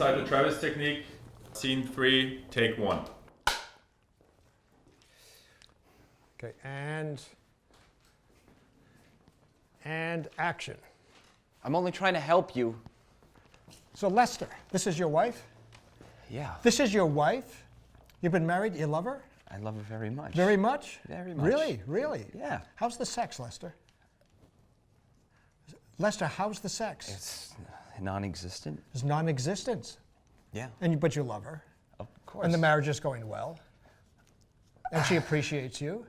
inside the Travis technique. Scene 3, take 1. Okay, and action. I'm only trying to help you. So Lester, this is your wife? Yeah. This is your wife? You've been married, you love her? I love her very much. Very much? Very much. Really? Really? Yeah. How's the sex, Lester? Lester, how's the sex? It's non-existent. It's non-existent. Yeah. But you love her. Of course. And the marriage is going well. And she appreciates you.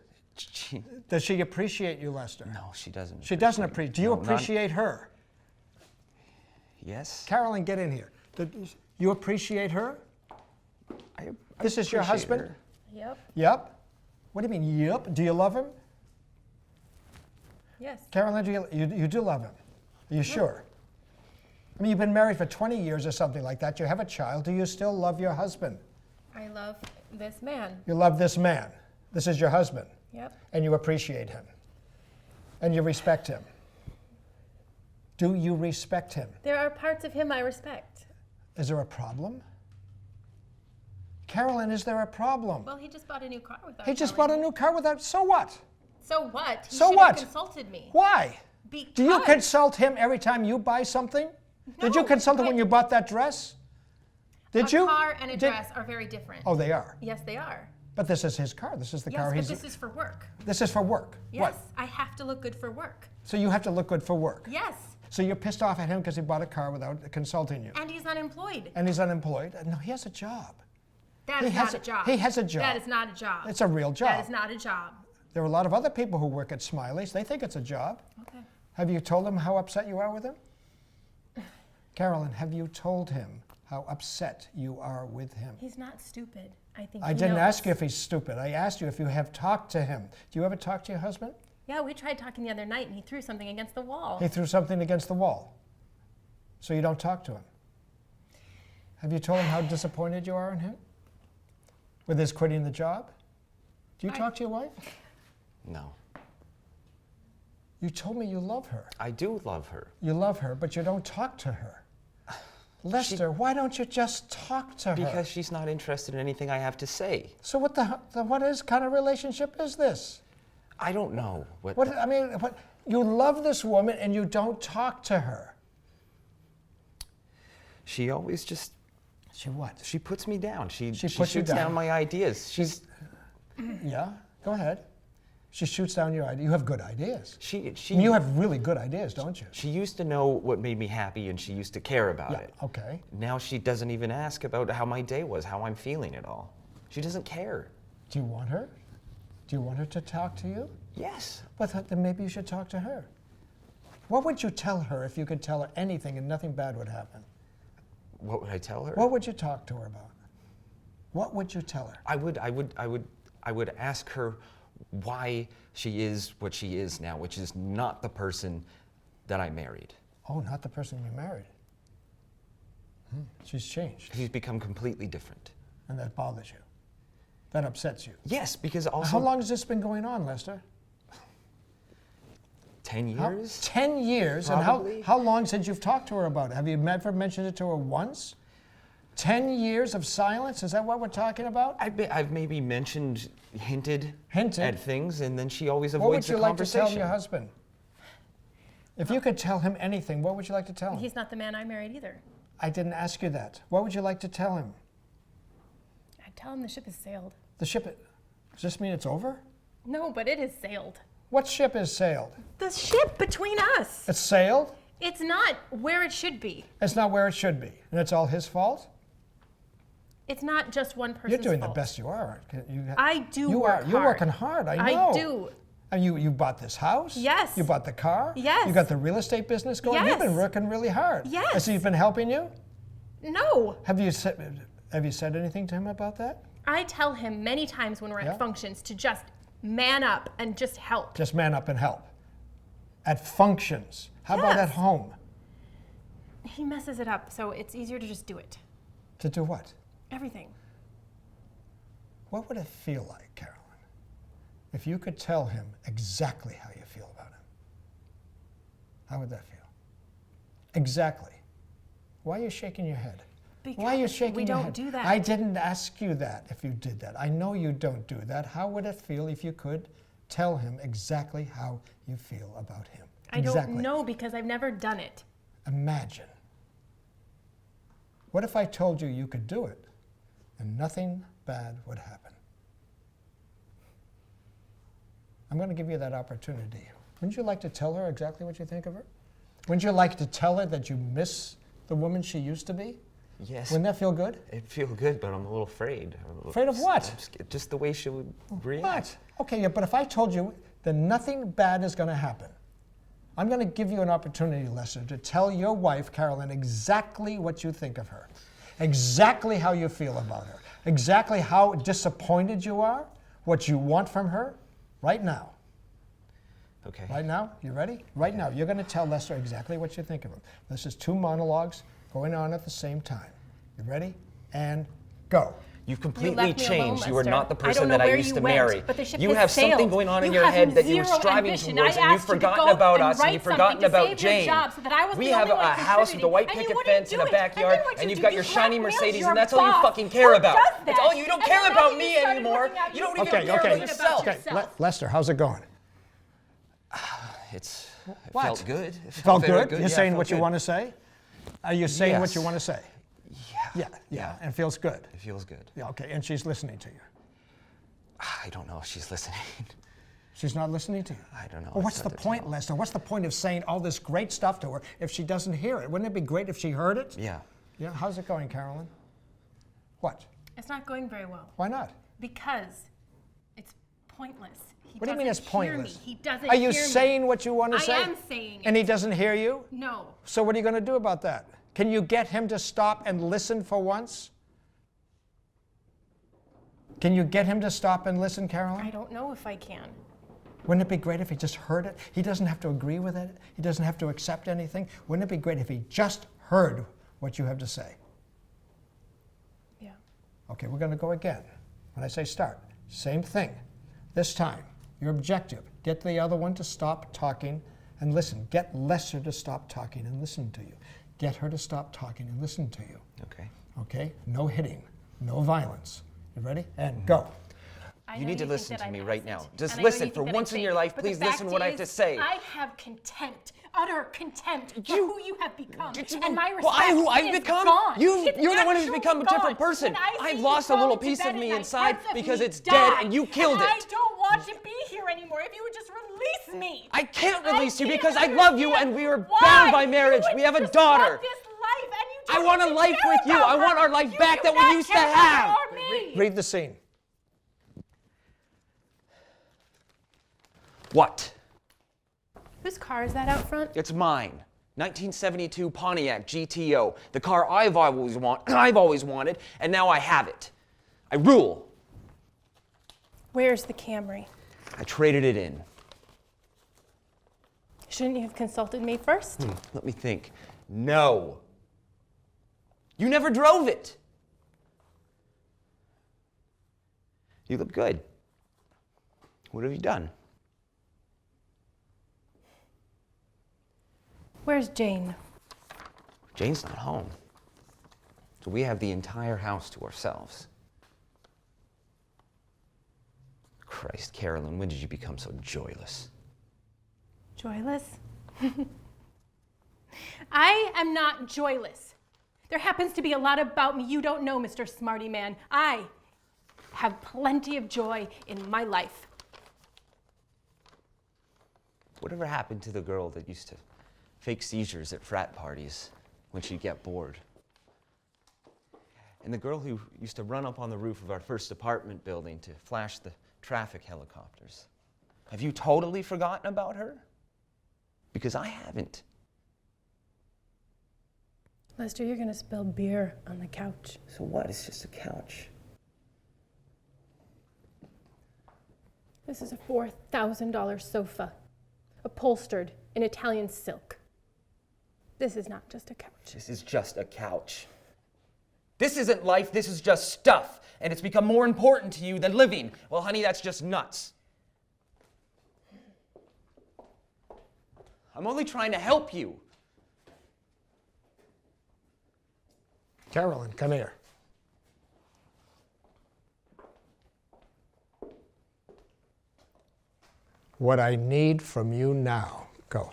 Does she appreciate you, Lester? No, she doesn't. She doesn't appreciate. Do you appreciate her? Yes. Carolyn, get in here. You appreciate her? This is your husband? Her. Yep. Yep. What do you mean, yep? Do you love him? Yes. Carolyn, you do love him? Are you sure? I mean, you've been married for 20 years or something like that. You have a child. Do you still love your husband? I love this man. You love this man. This is your husband. Yep. And you appreciate him. And you respect him. Do you respect him? There are parts of him I respect. Is there a problem? Carolyn, is there a problem? Well, he just bought a new car without He just telling bought a me. new car without, so what? So what? He So should what? have consulted me. Why? Because Do you consult him every time you buy something? Did you No, consult him when but- you bought that dress? Did you? A car and a dress are very different. Oh, they are. Yes, they are. But this is his car. This is the Yes, car but he's. this is for work. This is for work. Yes, What? I have to look good for work. So you have to look good for work. Yes, So you're pissed off at him because he bought a car without consulting you. and he's unemployed. And he's unemployed. No, he has a job. That He is has not a a- job. he has a job. That is not a job. It's a real job. That is not a job. There are a lot of other people who work at Smiley's. They think it's a job. Okay. Have you told him how upset you are with him? Carolyn, have you told him how upset you are with him? He's not stupid. I think I he didn't knows. ask you if he's stupid. I asked you if you have talked to him. Do you ever talk to your husband? Yeah, we tried talking the other night, and he threw something against the wall. He threw something against the wall. So you don't talk to him. Have you told him how disappointed you are in him? With his quitting the job? Do you talk to your wife? No. You told me you love her. I do love her. You love her, but you don't talk to her. Lester, why don't you just talk to her? Because she's not interested in anything I have to say. So what what kind of relationship is this? I don't know. You love this woman and you don't talk to her. She always just... She what? She puts me down. She puts shoots you down. down my ideas. She's... Yeah, go ahead. She shoots down your idea. You have good ideas. She You have really good ideas, don't you? She used to know what made me happy, and she used to care about it. Okay. Now she doesn't even ask about how my day was, how I'm feeling at all. She doesn't care. Do you want her? Do you want her to talk to you? Yes. But then maybe you should talk to her. What would you tell her if you could tell her anything and nothing bad would happen? What would I tell her? What would you talk to her about? What would you tell her? I would ask her why she is what she is now, which is not the person that I married. Oh, not the person you married. She's changed. She's become completely different. And that bothers you. That upsets you. Yes, because also... How long has this been going on, Lester? 10 years? 10 years? Probably. And how long since you've talked to her about it? Have you ever mentioned it to her once? 10 years of silence? Is that what we're talking about? I've maybe hinted at things, and then she always What avoids would you the like to conversation. tell your husband? If you could tell him anything, what would you like to tell him? He's not the man I married either. I didn't ask you that. What would you like to tell him? I'd tell him the ship has sailed. The ship, does this mean it's over? No, but it has sailed. What ship has sailed? The ship between us. It's sailed? It's not where it should be. It's not where it should be. And it's all his fault? It's not just one person's You're doing fault. the best you are. I do You work are. hard. You're working hard, I know. I do. And you bought this house? Yes. You bought the car? Yes. You got the real estate business going? You've been Yes. working really hard. Yes. Has he been helping you? No. Have you said anything to him about that? I tell him many times when we're Yeah. at functions to just man up and just help. Just man up and help. At functions. How about at Yes. home? He messes it up, so it's easier to just do it. To do what? Everything. What would it feel like, Carolyn, if you could tell him exactly how you feel about him? How would that feel? Exactly. Why are you shaking your head? Why are you Because shaking we your don't head? do that. I didn't ask you that if you did that. I know you don't do that. How would it feel if you could tell him exactly how you feel about him? I don't know because I've never done it. Imagine. What if I told you you could do it and nothing bad would happen? I'm going to give you that opportunity. Wouldn't you like to tell her exactly what you think of her? Wouldn't you like to tell her that you miss the woman she used to be? Yes. Wouldn't that feel good? It'd feel good, but I'm a little afraid. Afraid of what? Just the way she would react. What? Okay, yeah, but if I told you that nothing bad is going to happen, I'm going to give you an opportunity, Lester, to tell your wife, Carolyn, exactly what you think of her, exactly how you feel about her, exactly how disappointed you are, what you want from her, right now. Okay. Right now? You ready? Right now, you're going to tell Lester exactly what you think of him. This is 2 monologues going on at the same time. You ready? And go. You've You completely left me alone, changed. You are Lester. not the I don't person know that I where used you to went, marry. but the ship You has have something sailed. going on in You your have head that you're zero striving ambition. towards, I and you've asked you to forgotten go about and us, and write you've forgotten something to about save your Jane. job so that I was We the have only one a house with a contributing, white and you picket wouldn't fence and do a it. backyard, And then what and you you've do, got you your shiny blackmail Mercedes, your and that's all you boss. fucking care Who about. does That's that? all you don't And care then about you me started anymore. looking at You don't you. even Okay, care okay. about yourself. Okay, Lester, how's it going? It What? felt good. It Felt very good? You're Yeah, saying felt what you good. want to say? Are you saying what you Yes. want to say? Yeah. Yeah, and it feels good. It feels good. Yeah, okay, and she's listening to you. I don't know if she's listening. She's not listening to you? I don't know. Well, what's It's the hard to point, tell. Lester? What's the point of saying all this great stuff to her if she doesn't hear it? Wouldn't it be great if she heard it? Yeah. Yeah, how's it going, Carolyn? What? It's not going very well Why not? because it's pointless. He What do you mean it's doesn't hear pointless? me. He doesn't Are you hear me. saying what you want to I say? am saying And it. he doesn't hear you? No. So what are you going to do about that? Can you get him to stop and listen for once? Can you get him to stop and listen, Carolyn? I don't know if I can. Wouldn't it be great if he just heard it? He doesn't have to agree with it. He doesn't have to accept anything. Wouldn't it be great if he just heard what you have to say? Yeah. Okay, we're going to go again. When I say start, same thing. This time, your objective, get the other one to stop talking and listen. Get Lester to stop talking and listen to you. Get her to stop talking and listen to you. Okay. Okay? No hitting, no violence. You ready? And go. You need to listen to me right now. Just And I know listen you for think that once I'm in your fake, life. but the Please listen fact to what I have to is, say. I have contempt, utter contempt for You- who you have become, Did and my Well, respect who I've is become? gone. You're It's the one who's actually become a different gone. person. When I see I've you lost a crawl little into piece bed of at me night, inside parts of because me it's die, dead and you killed and it. I don't want to be here anymore. If you would just release me. I can't I release you can't because I love you understand and we were why bound by marriage. you would We have a just daughter. want this life and you I don't want a even life care with you. about I want her. our life You back do that we not used to care about have. her or me. Read the scene. What? Whose car is that out front? It's mine. 1972 Pontiac GTO. The car I've always wanted, and now I have it. I rule. Where's the Camry? I traded it in. Shouldn't you have consulted me first? Let me think. No. You never drove it. You look good. What have you done? Where's Jane? Jane's not home. So we have the entire house to ourselves. Christ, Carolyn, when did you become so joyless? Joyless? I am not joyless. There happens to be a lot about me you don't know, Mr. Smarty Man. I have plenty of joy in my life. Whatever happened to the girl that used to fake seizures at frat parties when she'd get bored? And the girl who used to run up on the roof of our first apartment building to flash the traffic helicopters. Have you totally forgotten about her? Because I haven't. Lester, you're gonna spill beer on the couch. So what? It's just a couch. This is a $4,000 sofa, upholstered in Italian silk. This is not just a couch. This is just a couch. This isn't life, this is just stuff. And it's become more important to you than living. Well, honey, that's just nuts. I'm only trying to help you. Carolyn, come here. What I need from you now. Go.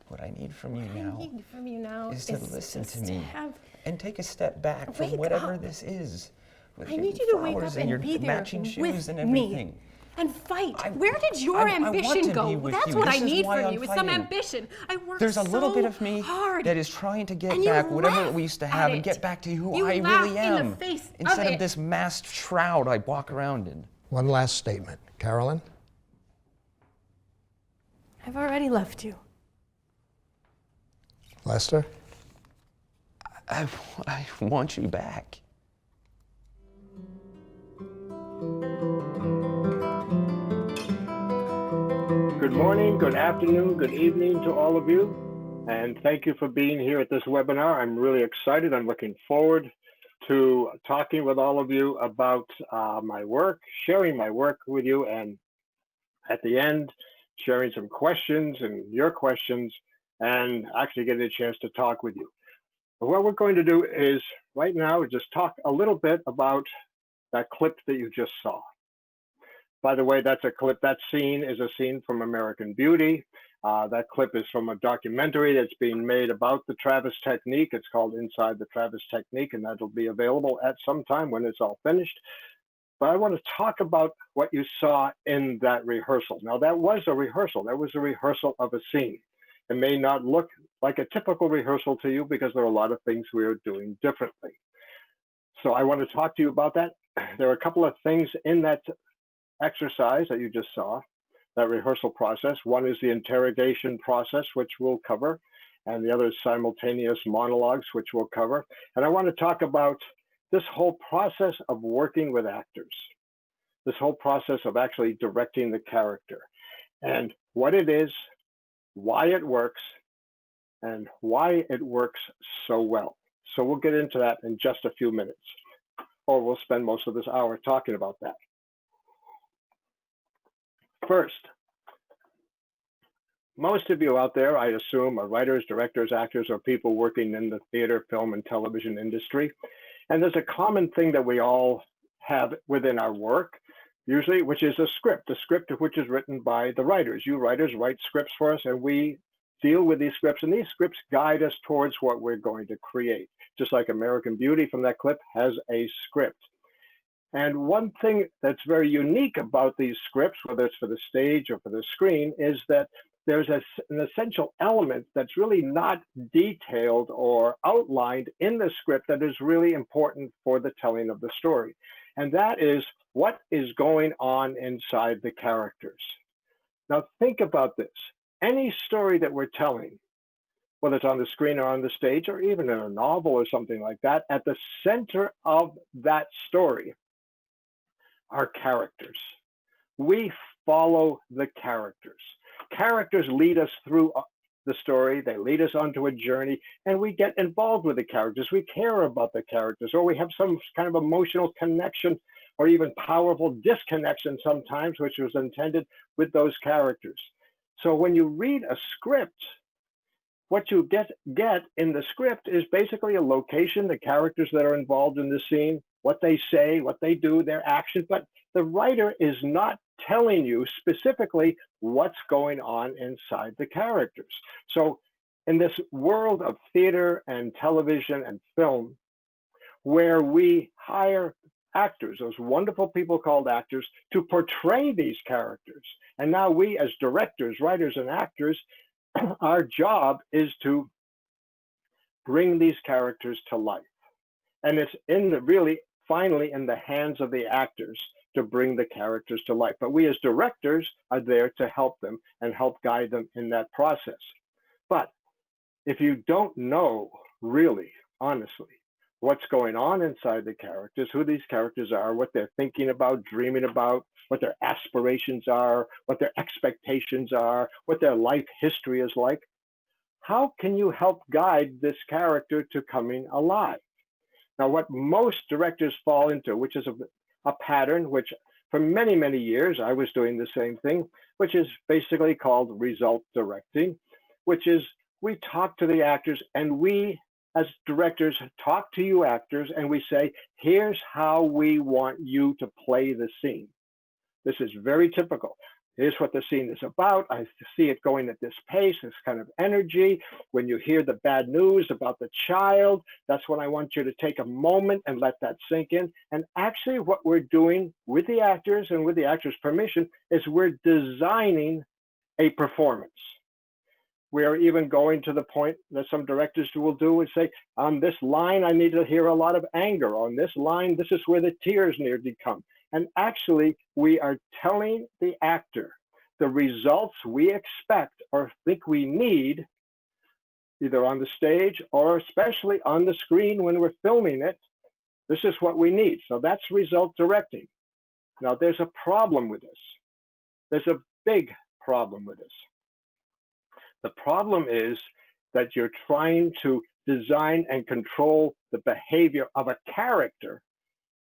What I need from you now Need from you now is to listen to me have- and take a step back from Wake whatever up. this is. With I your need you to wake flowers up and your and be there matching with shoes and me everything. and fight. I- Where did your I want ambition to be go? with That's you. what This I is need why from I'm you is some fighting. ambition. I worked There's a little so bit of me hard. that is trying to get And you back whatever laugh we used to at have and it. get back to who You I laugh really in the am, face of instead of it. this masked shroud I walk around in. One last statement. Carolyn? I've already left you. Lester? I want you back. Good morning, good afternoon, good evening to all of you. And thank you for being here at this webinar. I'm really excited. I'm looking forward to talking with all of you about my work, sharing my work with you, and at the end, sharing some questions and your questions, and actually getting a chance to talk with you. But what we're going to do is right now just talk a little bit about that clip that you just saw. By the way, that's a clip. That scene is a scene from American Beauty. That clip is from a documentary that's being made about the Travis technique. It's called Inside the Travis Technique, and that'll be available at some time when it's all finished. But I want to talk about what you saw in that rehearsal. Now, that was a rehearsal. That was a rehearsal of a scene. It may not look like a typical rehearsal to you because there are a lot of things we are doing differently. So I want to talk to you about that. There are a couple of things in that exercise that you just saw, that rehearsal process. One is the interrogation process, which we'll cover, and the other is simultaneous monologues, which we'll cover. And I want to talk about this whole process of working with actors, this whole process of actually directing the character, and what it is, why it works, and why it works so well. So we'll get into that in just a few minutes, or we'll spend most of this hour talking about that. First, most of you out there, I assume, are writers, directors, actors, or people working in the theater, film, and television industry. And there's a common thing that we all have within our work, usually, which is a script of which is written by the writers. You writers write scripts for us, and we deal with these scripts, and these scripts guide us towards what we're going to create. Just like American Beauty from that clip has a script. And one thing that's very unique about these scripts, whether it's for the stage or for the screen, is that there's an essential element that's really not detailed or outlined in the script that is really important for the telling of the story. And that is what is going on inside the characters. Now think about this. Any story that we're telling, whether it's on the screen or on the stage, or even in a novel or something like that, at the center of that story are characters. We follow the characters. Characters lead us through the story, they lead us onto a journey, and we get involved with the characters. We care about the characters, or we have some kind of emotional connection, or even powerful disconnection sometimes, which was intended with those characters. So when you read a script, what you get in the script is basically a location, the characters that are involved in the scene, what they say, what they do, their actions, but the writer is not telling you specifically what's going on inside the characters. So in this world of theater and television and film, where we hire actors, those wonderful people called actors, to portray these characters, and now we as directors, writers, and actors, our job is to bring these characters to life. And it's really finally in the hands of the actors to bring the characters to life. But we as directors are there to help them and help guide them in that process. But if you don't know really, honestly, what's going on inside the characters, who these characters are, what they're thinking about, dreaming about, what their aspirations are, what their expectations are, what their life history is like, how can you help guide this character to coming alive? Now, what most directors fall into, which is a pattern, which for many, many years, I was doing the same thing, which is basically called result directing, which is we talk to the actors and we, as directors, talk to you actors and we say, here's how we want you to play the scene. This is very typical. Here's what the scene is about. I see it going at this pace, this kind of energy. When you hear the bad news about the child, that's when I want you to take a moment and let that sink in. And actually what we're doing with the actors and with the actors' permission is we're designing a performance. We are even going to the point that some directors will do and say, on this line, I need to hear a lot of anger. On this line, this is where the tears need to come. And actually, we are telling the actor the results we expect or think we need, either on the stage or especially on the screen when we're filming it. This is what we need. So that's result directing. Now, there's a problem with this. There's a big problem with this. The problem is that you're trying to design and control the behavior of a character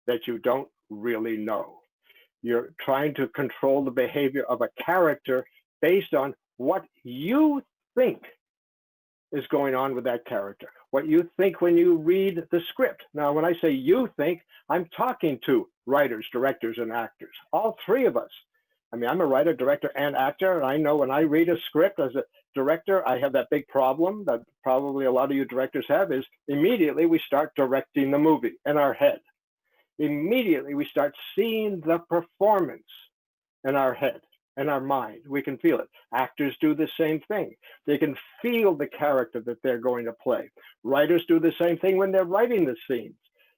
that you don't really know. You're trying to control the behavior of a character based on what you think is going on with that character, what you think when you read the script. Now, when I say you think, I'm talking to writers, directors, and actors, all three of us. I mean, I'm a writer, director, and actor, and I know when I read a script as a director, I have that big problem that probably a lot of you directors have, is immediately we start directing the movie in our head. Immediately we start seeing the performance in our head, in our mind. We can feel it. Actors do the same thing. They can feel the character that they're going to play. Writers do the same thing when they're writing the scenes,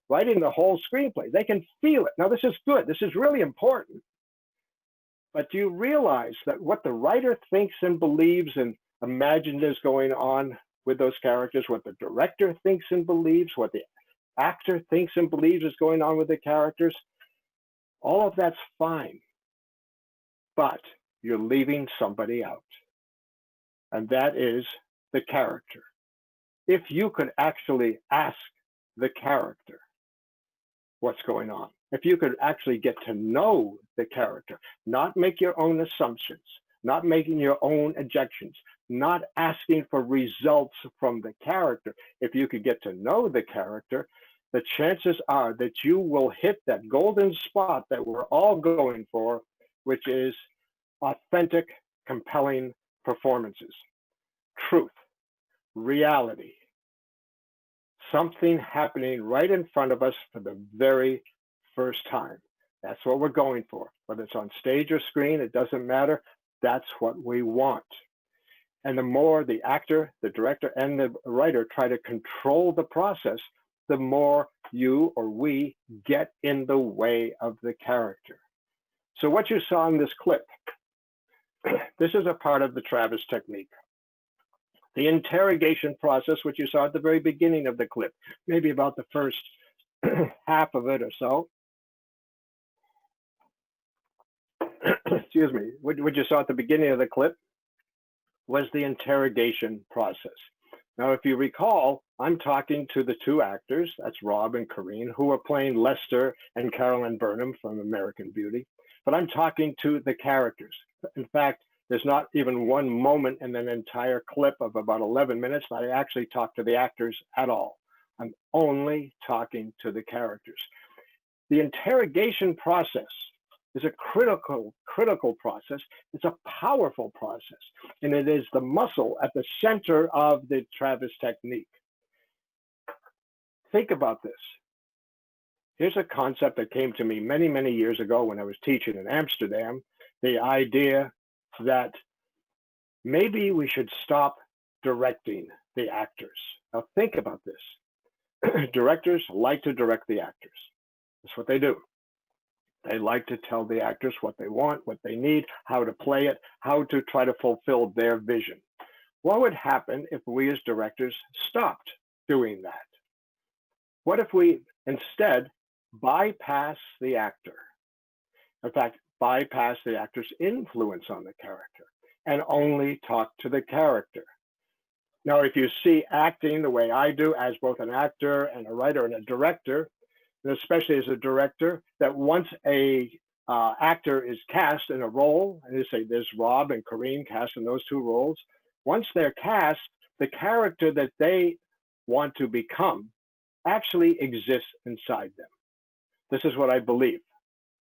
writing the whole screenplay. They can feel it. Now, this is good. This is really important. But do you realize that what the writer thinks and believes and imagines is going on with those characters, what the director thinks and believes, what the actor thinks and believes is going on with the characters, all of that's fine. But you're leaving somebody out. And that is the character. If you could actually ask the character what's going on, if you could actually get to know the character, not make your own assumptions, not making your own ejections, not asking for results from the character, if you could get to know the character, the chances are that you will hit that golden spot that we're all going for, which is authentic, compelling performances, truth, reality, something happening right in front of us for the very first time. That's what we're going for. Whether it's on stage or screen, it doesn't matter. That's what we want. And the more the actor, the director, and the writer try to control the process, the more you or we get in the way of the character. So what you saw in this clip, this is a part of the Travis technique. The interrogation process, which you saw at the very beginning of the clip, maybe about the first half of it or so. Excuse me, what you saw at the beginning of the clip was the interrogation process. Now, if you recall, I'm talking to the two actors, that's Rob and Corinne, who are playing Lester and Carolyn Burnham from American Beauty, but I'm talking to the characters. In fact, there's not even one moment in an entire clip of about 11 minutes that I actually talk to the actors at all. I'm only talking to the characters. The interrogation process is a critical process. It's a powerful process, and it is the muscle at the center of the Travis technique. Think about this. Here's a concept that came to me many, many years ago when I was teaching in Amsterdam, the idea that maybe we should stop directing the actors. Now think about this. Directors like to direct the actors. That's what they do. They like to tell the actors what they want, what they need, how to play it, how to try to fulfill their vision. What would happen if we as directors stopped doing that? What if we instead bypass the actor? In fact, bypass the actor's influence on the character and only talk to the character. Now, if you see acting the way I do as both an actor and a writer and a director, and especially as a director, that once a actor is cast in a role, and you say there's Rob and Corinne cast in those two roles, once they're cast, the character that they want to become actually exists inside them. This is what I believe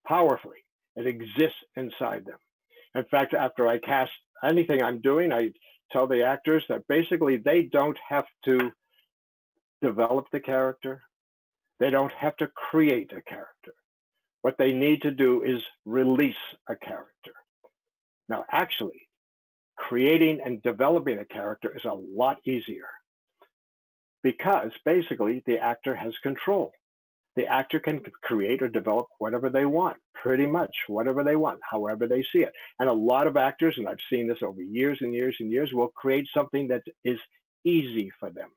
powerfully. It exists inside them. In fact, after I cast anything I'm doing, I tell the actors that basically they don't have to develop the character. They don't have to create a character. What they need to do is release a character. Now, actually, creating and developing a character is a lot easier because basically the actor has control. The actor can create or develop whatever they want, pretty much whatever they want, however they see it. And a lot of actors, and I've seen this over years and years and years, will create something that is easy for them,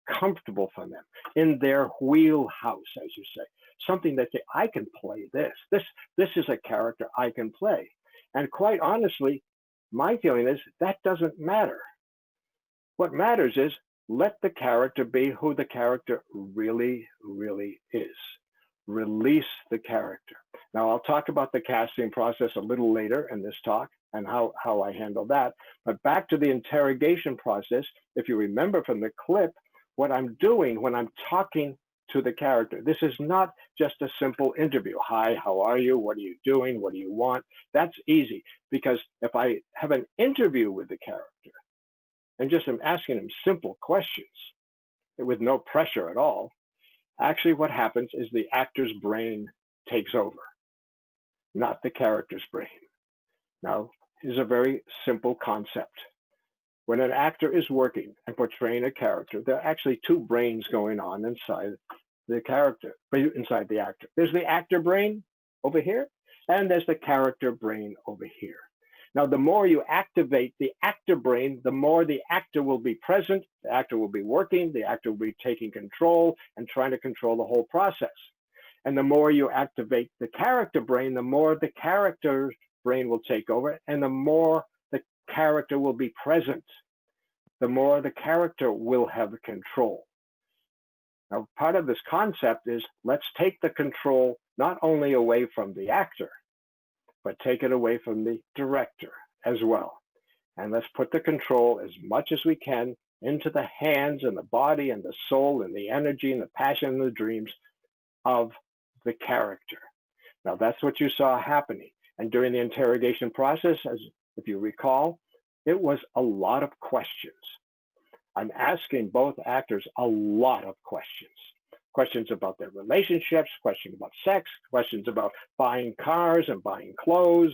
comfortable for them, in their wheelhouse, as you say. Something that I can play this. This is a character I can play. And quite honestly, my feeling is that doesn't matter. What matters is let the character be who the character really, really is. Release the character. Now, I'll talk about the casting process a little later in this talk and how I handle that. But back to the interrogation process, if you remember from the clip, what I'm doing when I'm talking to the character, this is not just a simple interview. Hi, how are you? What are you doing? What do you want? That's easy because if I have an interview with the character and just am asking him simple questions with no pressure at all, actually what happens is the actor's brain takes over, not the character's brain. Now, here's a very simple concept. When an actor is working and portraying a character, there are actually two brains going on inside the character, inside the actor. There's the actor brain over here, and there's the character brain over here. Now, the more you activate the actor brain, the more the actor will be present, the actor will be working, the actor will be taking control and trying to control the whole process. And the more you activate the character brain, the more the character's brain will take over, and the more the character will be present, the more the character will have control. Now, part of this concept is let's take the control not only away from the actor, but take it away from the director as well. And let's put the control as much as we can into the hands and the body and the soul and the energy and the passion and the dreams of the character. Now, that's what you saw happening. And during the interrogation process, as if you recall, it was a lot of questions. I'm asking both actors a lot of questions. Questions about their relationships, questions about sex, questions about buying cars and buying clothes,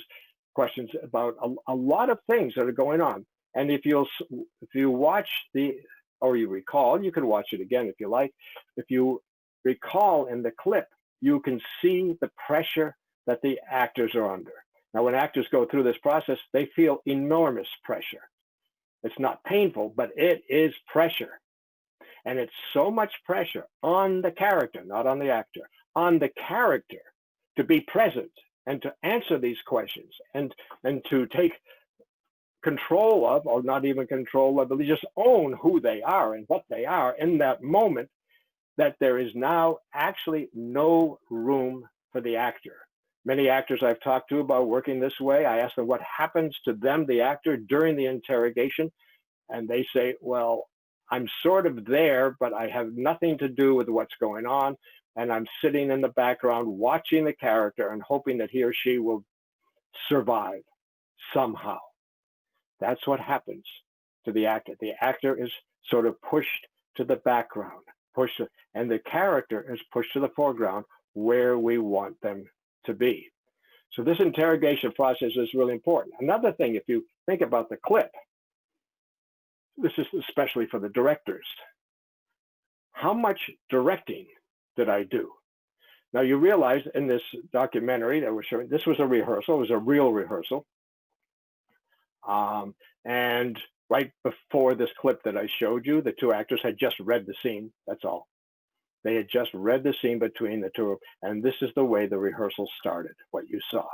questions about a lot of things that are going on. And if you watch or you recall, you can watch it again if you like. If you recall in the clip, you can see the pressure that the actors are under. Now, when actors go through this process, they feel enormous pressure. It's not painful, but it is pressure. And it's so much pressure on the character, not on the actor, on the character to be present and to answer these questions and to take control of, or not even control of, but just own who they are and what they are in that moment, that there is now actually no room for the actor. Many actors I've talked to about working this way, I ask them what happens to them, the actor, during the interrogation, and they say, well, I'm sort of there, but I have nothing to do with what's going on, and I'm sitting in the background watching the character and hoping that he or she will survive somehow. That's what happens to the actor. The actor is sort of pushed to the background, and the character is pushed to the foreground where we want them to be. So this interrogation process is really important. Another thing, if you think about the clip, this is especially for the directors. How much directing did I do? Now, you realize in this documentary that we're showing, this was a rehearsal, it was a real rehearsal. And right before this clip that I showed you, the two actors had just read the scene, that's all. They had just read the scene between the two, and this is the way the rehearsal started, what you saw.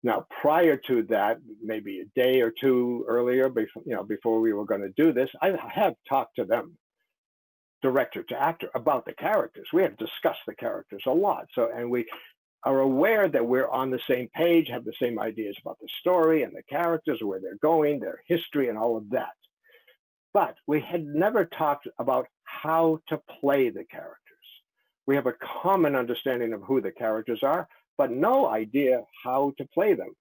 Now, prior to that, maybe a day or two earlier, before we were going to do this, I have talked to them, director to actor, about the characters. We have discussed the characters a lot. And we are aware that we're on the same page, have the same ideas about the story and the characters, where they're going, their history, and all of that. But we had never talked about how to play the characters. We have a common understanding of who the characters are, but no idea how to play them.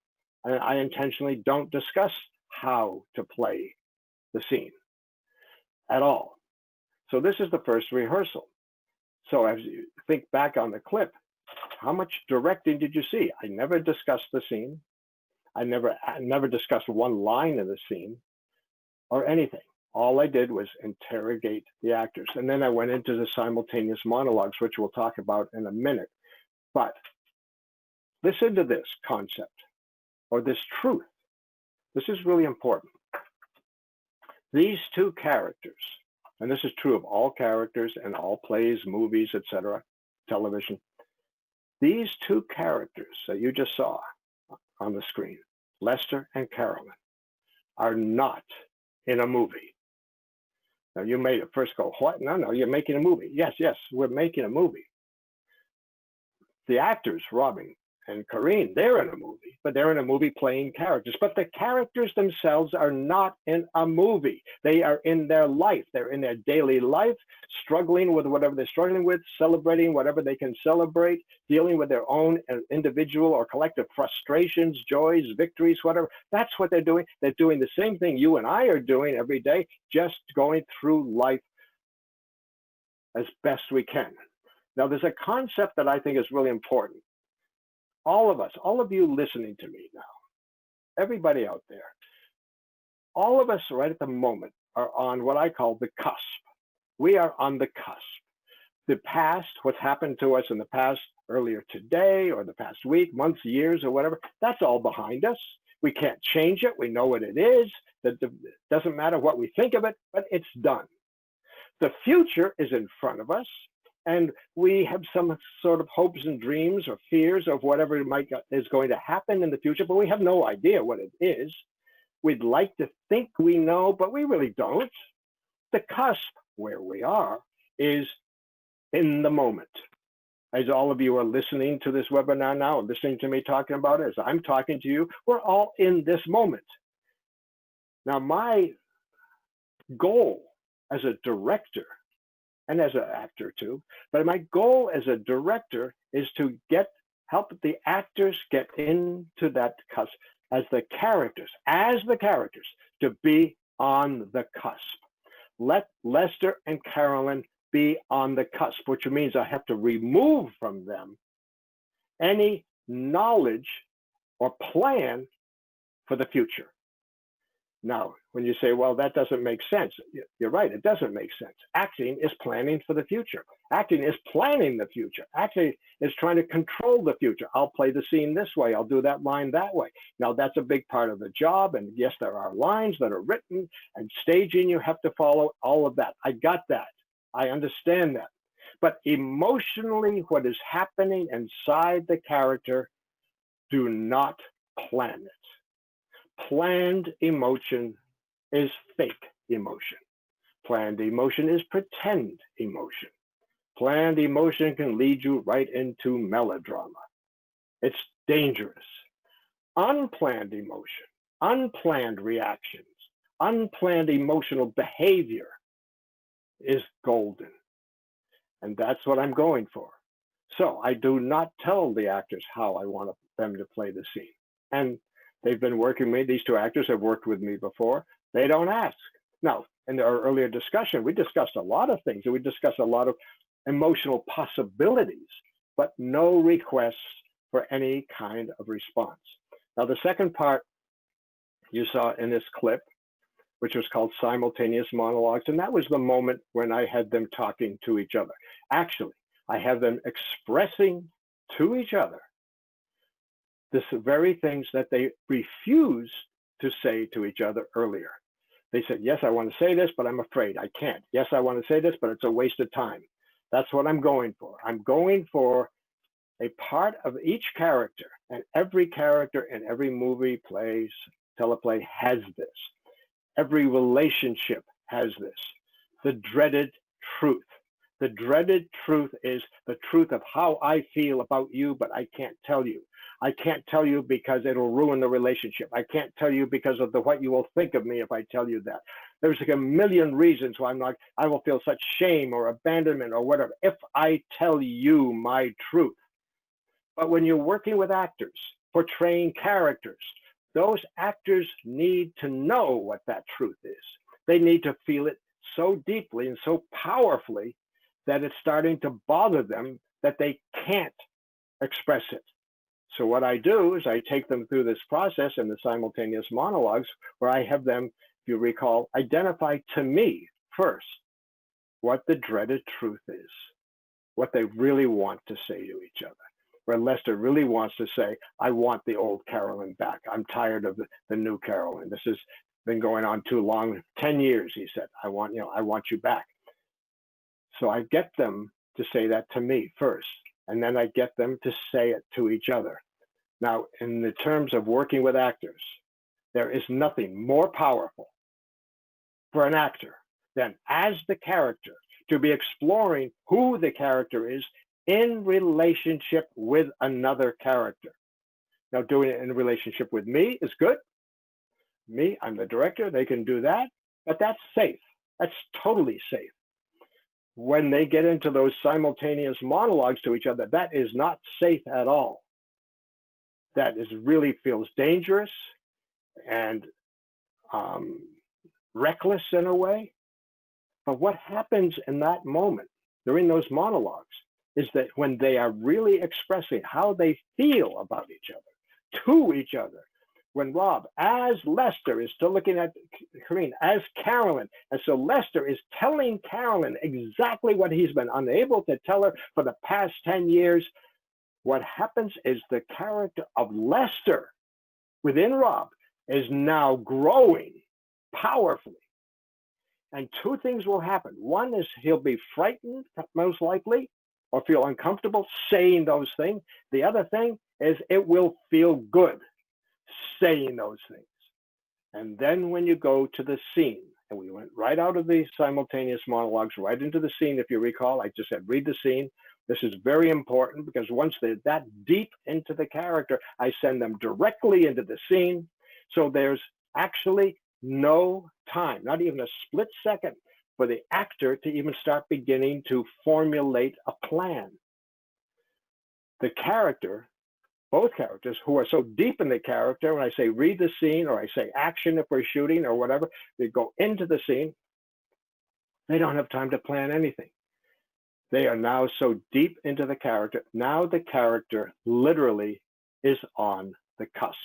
And I intentionally don't discuss how to play the scene at all. So this is the first rehearsal. So as you think back on the clip, how much directing did you see? I never discussed the scene. I never discussed one line in the scene or anything. All I did was interrogate the actors. And then I went into the simultaneous monologues, which we'll talk about in a minute. But listen to this concept or this truth. This is really important. These two characters, and this is true of all characters and all plays, movies, etc., television. These two characters that you just saw on the screen, Lester and Carolyn, are not in a movie. Now you may at first go, what? No, you're making a movie. Yes, we're making a movie. The actors, Robin and Corinne, they're in a movie, but they're in a movie playing characters. But the characters themselves are not in a movie. They are in their life. They're in their daily life, struggling with whatever they're struggling with, celebrating whatever they can celebrate, dealing with their own individual or collective frustrations, joys, victories, whatever. That's what they're doing. They're doing the same thing you and I are doing every day, just going through life as best we can. Now, there's a concept that I think is really important. All of us, all of you listening to me now, everybody out there, all of us right at the moment are on what I call the cusp. We are on the cusp. The past, what's happened to us in the past, earlier today or the past week, months, years, or whatever, that's all behind us. We can't change it. We know what it is. It doesn't matter what we think of it, but it's done. The future is in front of us. And we have some sort of hopes and dreams or fears of whatever is going to happen in the future, but we have no idea what it is. We'd like to think we know, but we really don't. The cusp, where we are, is in the moment. As all of you are listening to this webinar now, listening to me talking about it, as I'm talking to you, we're all in this moment. Now, my goal as a director, and as an actor too, but my goal as a director is to help the actors get into that cusp as the characters, to be on the cusp. Let Lester and Carolyn be on the cusp, which means I have to remove from them any knowledge or plan for the future. Now, when you say, well, that doesn't make sense, you're right, it doesn't make sense. Acting is planning for the future. Acting is planning the future. Acting is trying to control the future. I'll play the scene this way. I'll do that line that way. Now, that's a big part of the job. And yes, there are lines that are written and staging you have to follow, all of that. I got that. I understand that. But emotionally, what is happening inside the character, do not plan it. Planned emotion is fake emotion. Planned emotion is pretend emotion. Planned emotion can lead you right into melodrama. It's dangerous. Unplanned emotion, unplanned reactions, unplanned emotional behavior is golden. And that's what I'm going for. So I do not tell the actors how I want them to play the scene. And they've been working with me. These two actors have worked with me before. They don't ask. Now, in our earlier discussion, we discussed a lot of things. We discussed a lot of emotional possibilities, but no requests for any kind of response. Now, the second part you saw in this clip, which was called Simultaneous Monologues, and that was the moment when I had them talking to each other. Actually, I have them expressing to each other the very things that they refused to say to each other earlier. They said, yes, I want to say this, but I'm afraid I can't. Yes, I want to say this, but it's a waste of time. That's what I'm going for. I'm going for a part of each character, and every character in every movie, plays, teleplay has this. Every relationship has this. The dreaded truth. The dreaded truth is the truth of how I feel about you, but I can't tell you. I can't tell you because it'll ruin the relationship. I can't tell you because of what you will think of me if I tell you that. There's like a million reasons why I will feel such shame or abandonment or whatever if I tell you my truth. But when you're working with actors, portraying characters, those actors need to know what that truth is. They need to feel it so deeply and so powerfully that it's starting to bother them that they can't express it. So what I do is I take them through this process in the simultaneous monologues where I have them, if you recall, identify to me first what the dreaded truth is, what they really want to say to each other. Where Lester really wants to say, I want the old Carolyn back. I'm tired of the new Carolyn. This has been going on too long. 10 years, he said, I want you back. So I get them to say that to me first, and then I get them to say it to each other. Now, in the terms of working with actors, there is nothing more powerful for an actor than as the character to be exploring who the character is in relationship with another character. Now, doing it in relationship with me is good. Me, I'm the director, they can do that, but that's safe. That's totally safe. When they get into those simultaneous monologues to each other, that is not safe at all. That is really feels dangerous and reckless in a way. But what happens in that moment during those monologues is that when they are really expressing how they feel about each other, to each other, when Rob, as Lester, is still looking at Corinne as Carolyn, and so Lester is telling Carolyn exactly what he's been unable to tell her for the past 10 years, what happens is the character of Lester within Rob is now growing powerfully. And two things will happen. One is he'll be frightened, most likely, or feel uncomfortable saying those things. The other thing is it will feel good saying those things. And then when you go to the scene, and we went right out of the simultaneous monologues, right into the scene, if you recall, I just said, read the scene. This is very important because once they're that deep into the character, I send them directly into the scene. So there's actually no time, not even a split second, for the actor to even start beginning to formulate a plan. The character, both characters who are so deep in the character, when I say read the scene or I say action if we're shooting or whatever, they go into the scene, they don't have time to plan anything. They are now so deep into the character. Now the character literally is on the cusp,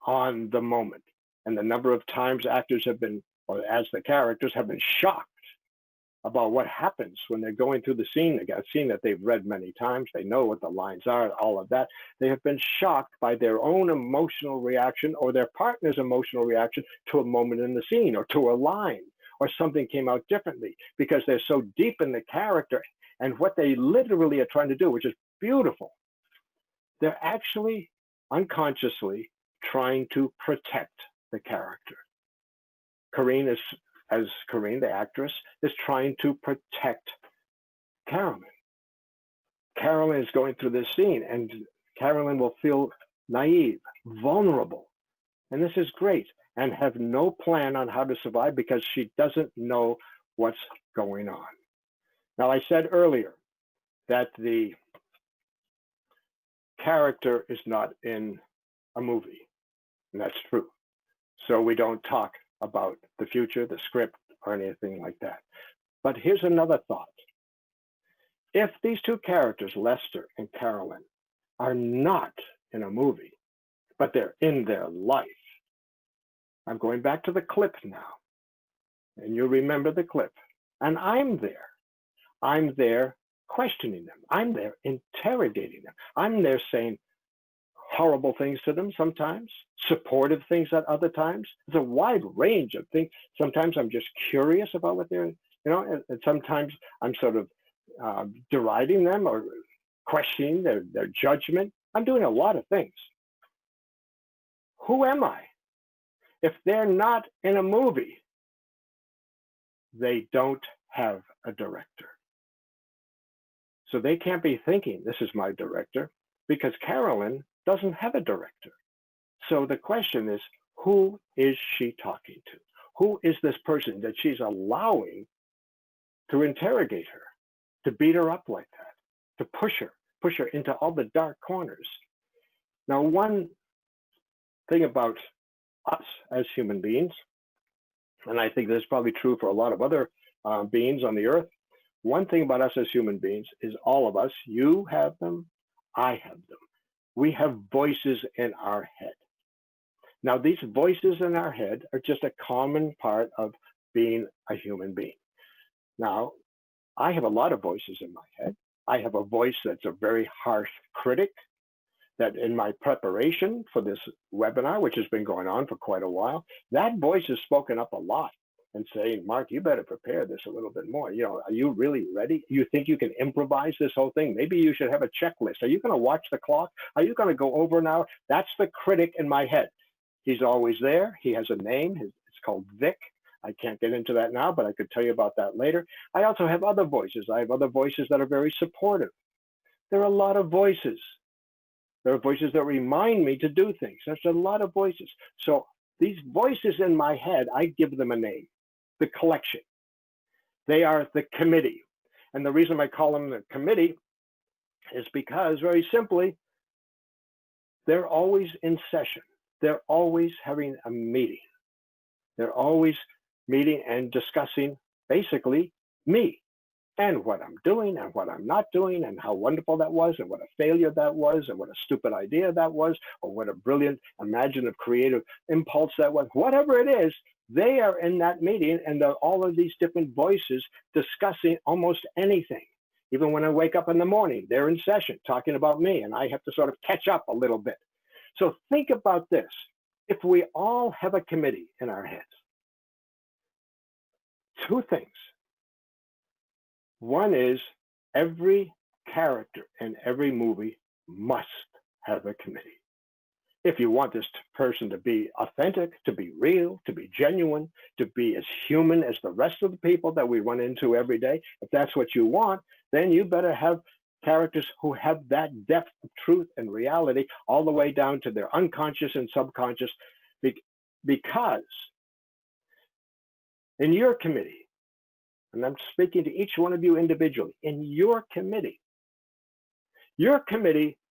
on the moment. And the number of times actors have been, or as the characters have been shocked about what happens when they're going through the scene, a scene that they've read many times, they know what the lines are, all of that. They have been shocked by their own emotional reaction or their partner's emotional reaction to a moment in the scene or to a line, or something came out differently because they're so deep in the character. And what they literally are trying to do, which is beautiful, they're actually unconsciously trying to protect the character. Corinne is, as Corinne, the actress, is trying to protect Carolyn. Carolyn is going through this scene and Carolyn will feel naive, vulnerable. And this is great, and have no plan on how to survive because she doesn't know what's going on. Now, I said earlier that the character is not in a movie, and that's true. So we don't talk about the future, the script, or anything like that. But here's another thought. If these two characters, Lester and Carolyn, are not in a movie, but they're in their life, I'm going back to the clip now, and you remember the clip, and I'm there. I'm there questioning them. I'm there interrogating them. I'm there saying horrible things to them sometimes, supportive things at other times. There's a wide range of things. Sometimes I'm just curious about what they're, and sometimes I'm sort of deriding them or questioning their judgment. I'm doing a lot of things. Who am I? If they're not in a movie, they don't have a director. So they can't be thinking, this is my director, because Carolyn doesn't have a director. So the question is, who is she talking to? who is this person that she's allowing to interrogate her, to beat her up like that, to push her into all the dark corners. Now, one thing about us as human beings, and I think this is probably true for a lot of other beings on the earth, one thing about us as human beings is all of us, you have them, I have them. We have voices in our head. Now, these voices in our head are just a common part of being a human being. Now, I have a lot of voices in my head. I have a voice that's a very harsh critic, that in my preparation for this webinar, which has been going on for quite a while, that voice has spoken up a lot and saying, Mark, you better prepare this a little bit more. You know, are you really ready? You think you can improvise this whole thing? Maybe you should have a checklist. Are you going to watch the clock? Are you going to go over now? That's the critic in my head. He's always there. He has a name. It's called Vic. I can't get into that now, but I could tell you about that later. I also have other voices. I have other voices that are very supportive. There are a lot of voices. There are voices that remind me to do things. There's a lot of voices. So these voices in my head, I give them a name, the collection. They are the committee. And the reason I call them the committee is because, very simply, they're always in session. They're always having a meeting. They're always meeting and discussing, basically, me and what I'm doing and what I'm not doing and how wonderful that was and what a failure that was and what a stupid idea that was or what a brilliant, imaginative, creative impulse that was. Whatever it is, they are in that meeting, and there are all of these different voices discussing almost anything. Even when I wake up in the morning, they're in session talking about me, and I have to sort of catch up a little bit. So think about this. If we all have a committee in our heads, two things. One is every character in every movie must have a committee. If you want this person to be authentic, to be real, to be genuine, to be as human as the rest of the people that we run into every day, if that's what you want, then you better have characters who have that depth of truth and reality all the way down to their unconscious and subconscious, because in your committee, and I'm speaking to each one of you individually, in your committee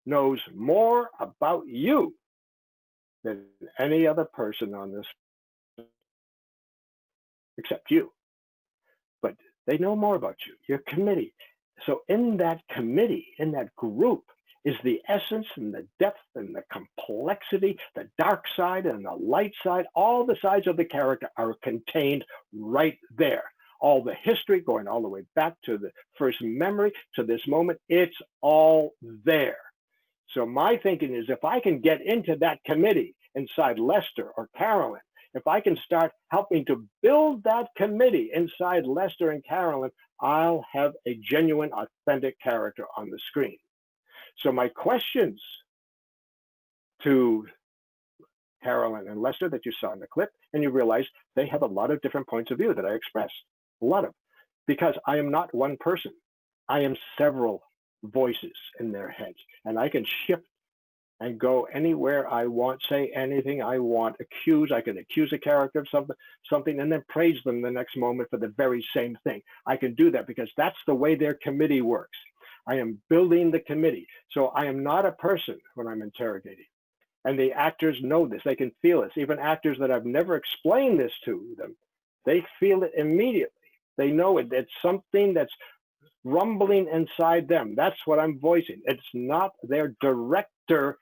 knows more about you than any other person on this, except you. But they know more about you, your committee. So in that committee, in that group, is the essence and the depth and the complexity, the dark side and the light side. All the sides of the character are contained right there. All the history going all the way back to the first memory to this moment, it's all there. So my thinking is, if I can get into that committee inside Lester or Carolyn, if I can start helping to build that committee inside Lester and Carolyn, I'll have a genuine, authentic character on the screen. So my questions to Carolyn and Lester that you saw in the clip, and you realize they have a lot of different points of view that I expressed, a lot of, because I am not one person. I am several voices in their heads, and I can shift and go anywhere I want, say anything I want, I can accuse a character of something and then praise them the next moment for the very same thing. I can do that because that's the way their committee works. I am building the committee. So I am not a person when I'm interrogating. And the actors know this, they can feel this. Even actors that I've never explained this to them, they feel it immediately. They know it. It's something that's rumbling inside them. That's what I'm voicing. It's not their director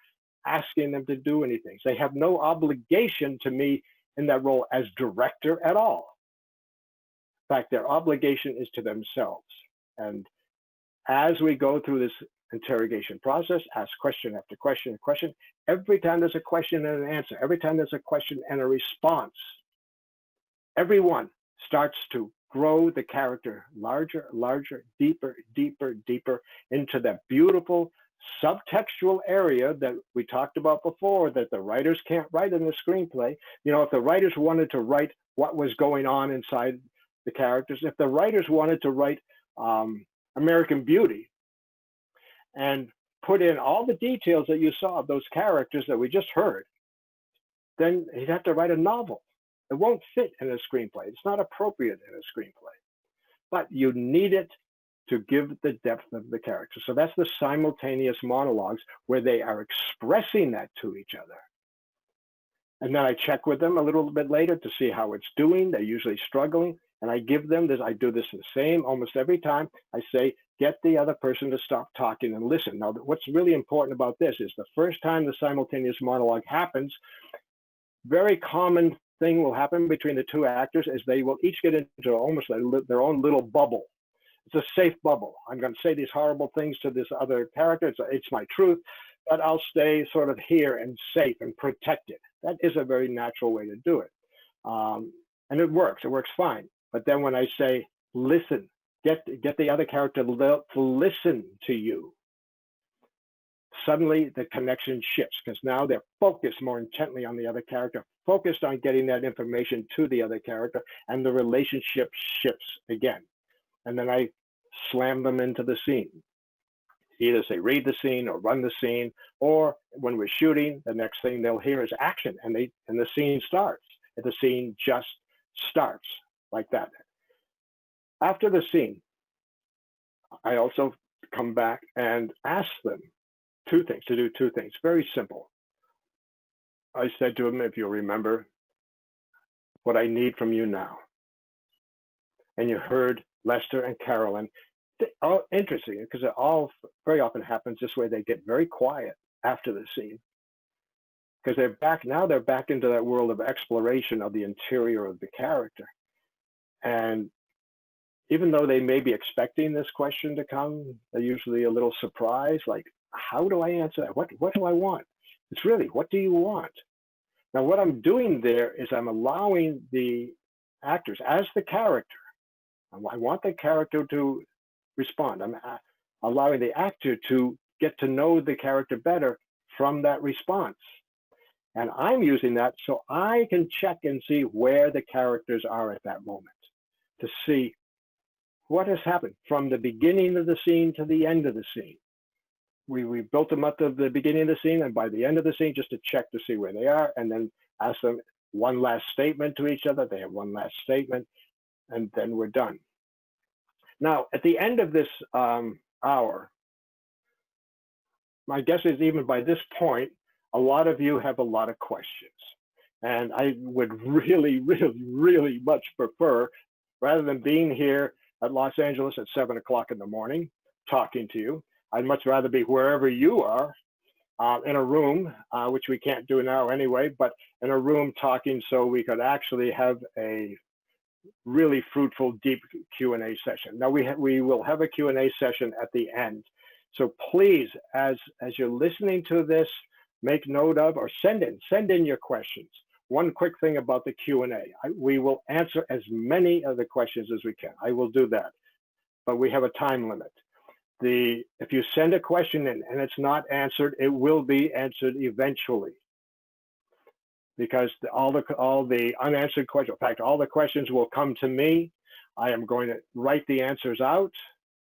asking them to do anything. They have no obligation to me in that role as director at all. In fact, their obligation is to themselves. And as we go through this interrogation process, ask question after question and question, every time there's a question and an answer, every time there's a question and a response, everyone starts to grow the character larger, larger, deeper, deeper, deeper into that beautiful subtextual area that we talked about before, that the writers can't write in the screenplay. You know, if the writers wanted to write what was going on inside the characters, if the writers wanted to write American Beauty and put in all the details that you saw of those characters that we just heard, then he'd have to write a novel. It won't fit in a screenplay. It's not appropriate in a screenplay. But you need it to give the depth of the character. So that's the simultaneous monologues where they are expressing that to each other. And then I check with them a little bit later to see how it's doing. They're usually struggling. And I give them this, I do this the same almost every time. I say, get the other person to stop talking and listen. Now, what's really important about this is the first time the simultaneous monologue happens, very common thing will happen between the two actors is they will each get into almost their own little bubble. It's a safe bubble. I'm going to say these horrible things to this other character. It's my truth, but I'll stay sort of here and safe and protected. That is a very natural way to do it. And it works fine. But then when I say, listen, get the other character to listen to you, suddenly the connection shifts because now they're focused more intently on the other character, focused on getting that information to the other character, and the relationship shifts again. And then I slam them into the scene. Either say read the scene or run the scene, or when we're shooting, the next thing they'll hear is action, and the scene starts. And the scene just starts like that. After the scene, I also come back and ask them to do two things. Very simple. I said to them, if you'll remember, what I need from you now. And you heard Lester and Carolyn. Oh, interesting, because it all very often happens this way. They get very quiet after the scene because they're back into that world of exploration of the interior of the character. And even though they may be expecting this question to come, they're usually a little surprised, like, how do I answer that? What do I want? It's really, what do you want? Now, what I'm doing there is I'm allowing the actors as the character. I want the character to respond. I'm allowing the actor to get to know the character better from that response. And I'm using that so I can check and see where the characters are at that moment, to see what has happened from the beginning of the scene to the end of the scene. We built them up to the beginning of the scene, and by the end of the scene, just to check to see where they are, and then ask them one last statement to each other. They have one last statement, and then we're done. Now, at the end of this hour, my guess is even by this point, a lot of you have a lot of questions. And I would really, really, really much prefer, rather than being here at Los Angeles at 7 o'clock in the morning, talking to you, I'd much rather be wherever you are, in a room, which we can't do now anyway, but in a room talking so we could actually have a really fruitful, deep Q&A session. Now we will have a Q&A session at the end. So please, as you're listening to this, make note of or send in your questions. One quick thing about the Q&A. We will answer as many of the questions as we can. I will do that, but we have a time limit. If you send a question in and it's not answered, it will be answered eventually, because all the unanswered questions, in fact, all the questions will come to me. I am going to write the answers out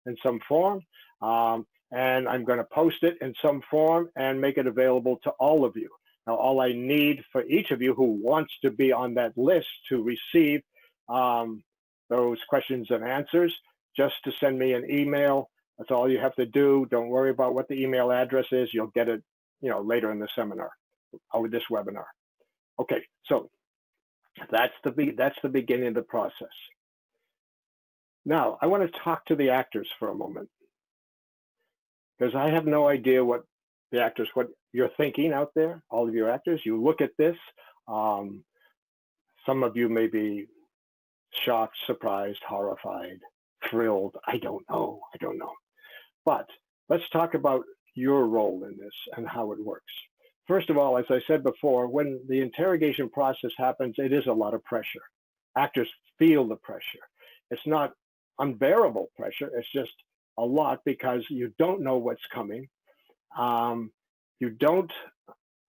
in some form, and I'm going to post it in some form and make it available to all of you. Now, all I need for each of you who wants to be on that list to receive those questions and answers, just to send me an email. That's all you have to do. Don't worry about what the email address is. You'll get it, later in the seminar or this webinar. Okay, so that's the beginning of the process. Now, I want to talk to the actors for a moment, because I have no idea what you're thinking out there, all of your actors. You look at this. Some of you may be shocked, surprised, horrified, thrilled. I don't know. But let's talk about your role in this and how it works. First of all, as I said before, when the interrogation process happens, it is a lot of pressure. Actors feel the pressure. It's not unbearable pressure. It's just a lot because you don't know what's coming. You don't,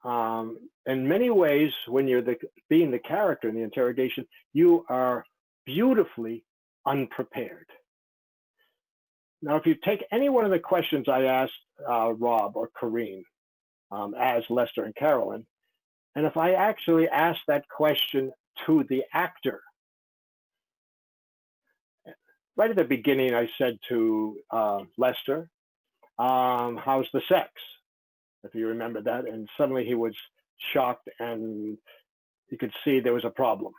in many ways, when you're being the character in the interrogation, you are beautifully unprepared. Now, if you take any one of the questions I asked Rob or Corrine as Lester and Carolyn, and if I actually ask that question to the actor. Right at the beginning, I said to Lester, how's the sex? If you remember that. And suddenly he was shocked and you could see there was a problem.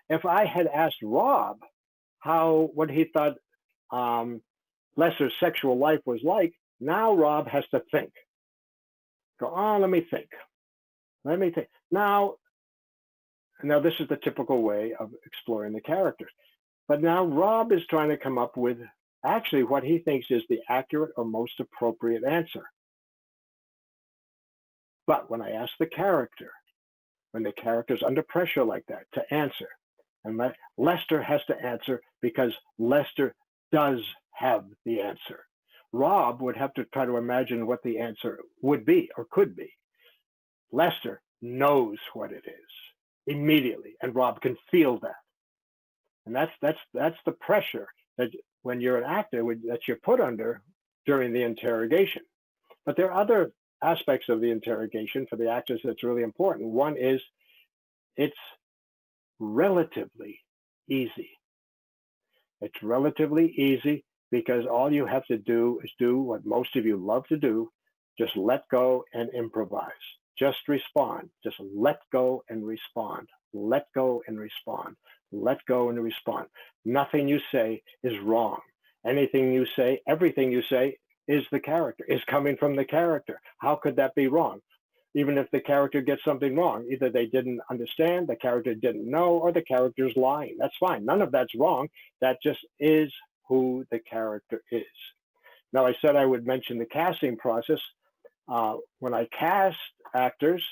If I had asked Rob what he thought Lester's sexual life was like, now Rob has to think. Go, let me think. Let me think. Now this is the typical way of exploring the characters. But now Rob is trying to come up with actually what he thinks is the accurate or most appropriate answer. But when I ask the character, when the character's under pressure like that to answer, and Lester has to answer because Lester does have the answer. Rob would have to try to imagine what the answer would be or could be. Lester knows what it is immediately, and Rob can feel that. And that's the pressure that when you're an actor that you're put under during the interrogation. But there are other aspects of the interrogation for the actors that's really important. One is it's relatively easy. It's relatively easy because all you have to do is do what most of you love to do, just let go and improvise. Just respond. Just let go and respond. Let go and respond. Let go and respond. Nothing you say is wrong. Anything you say, everything you say is the character, is coming from the character. How could that be wrong? Even if the character gets something wrong, either they didn't understand, the character didn't know, or the character's lying. That's fine. None of that's wrong. That just is who the character is. Now, I said I would mention the casting process. When I cast actors,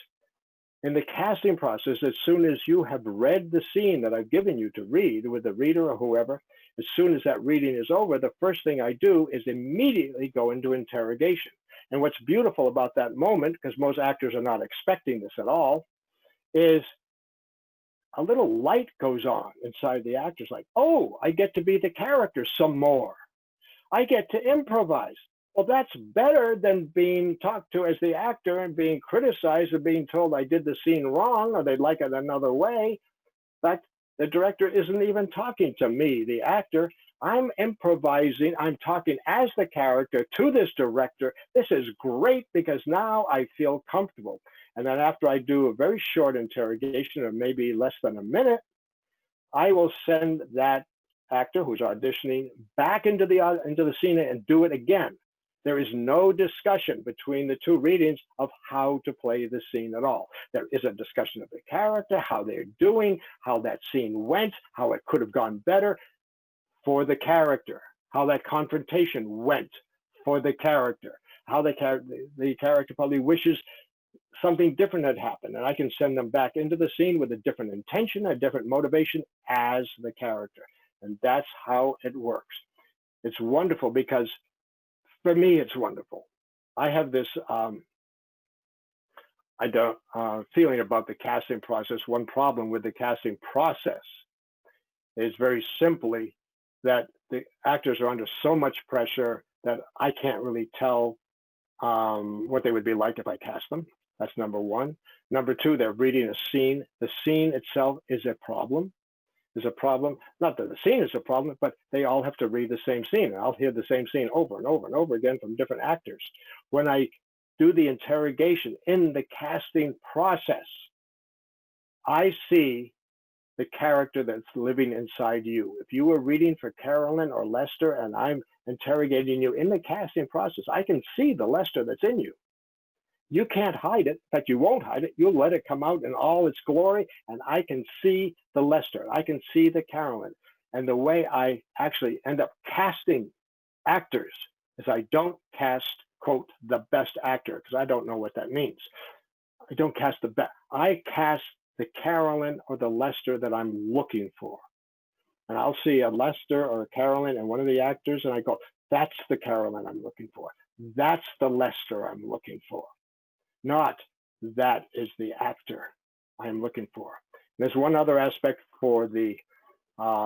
in the casting process, as soon as you have read the scene that I've given you to read with the reader or whoever, as soon as that reading is over, the first thing I do is immediately go into interrogation. And what's beautiful about that moment, because most actors are not expecting this at all, is a little light goes on inside the actors, like, oh, I get to be the character some more. I get to improvise. Well, that's better than being talked to as the actor and being criticized or being told I did the scene wrong or they'd like it another way. In fact, the director isn't even talking to me, the actor. I'm improvising. I'm talking as the character to this director. This is great because now I feel comfortable. And then after I do a very short interrogation of maybe less than a minute, I will send that actor who's auditioning back into the scene and do it again. There is no discussion between the two readings of how to play the scene at all. There is a discussion of the character, how they're doing, how that scene went, how it could have gone better for the character, how that confrontation went for the character, how the character probably wishes something different had happened. And I can send them back into the scene with a different intention, a different motivation as the character. And that's how it works. It's wonderful because for me, it's wonderful. I have this feeling about the casting process. One problem with the casting process is very simply that the actors are under so much pressure that I can't really tell what they would be like if I cast them. That's number one. Number two, they're reading a scene. The scene itself is a problem. Is a problem. Not that the scene is a problem, but they all have to read the same scene. And I'll hear the same scene over and over and over again from different actors. When I do the interrogation in the casting process, I see the character that's living inside you. If you were reading for Carolyn or Lester and I'm interrogating you in the casting process, I can see the Lester that's in you. You can't hide it. In fact, you won't hide it. You'll let it come out in all its glory, and I can see the Lester. I can see the Carolyn. And the way I actually end up casting actors is I don't cast, quote, the best actor, because I don't know what that means. I don't cast the best. I cast the Carolyn or the Lester that I'm looking for. And I'll see a Lester or a Carolyn and one of the actors, and I go, that's the Carolyn I'm looking for. That's the Lester I'm looking for. Not that is the actor I'm looking for. There's one other aspect for the,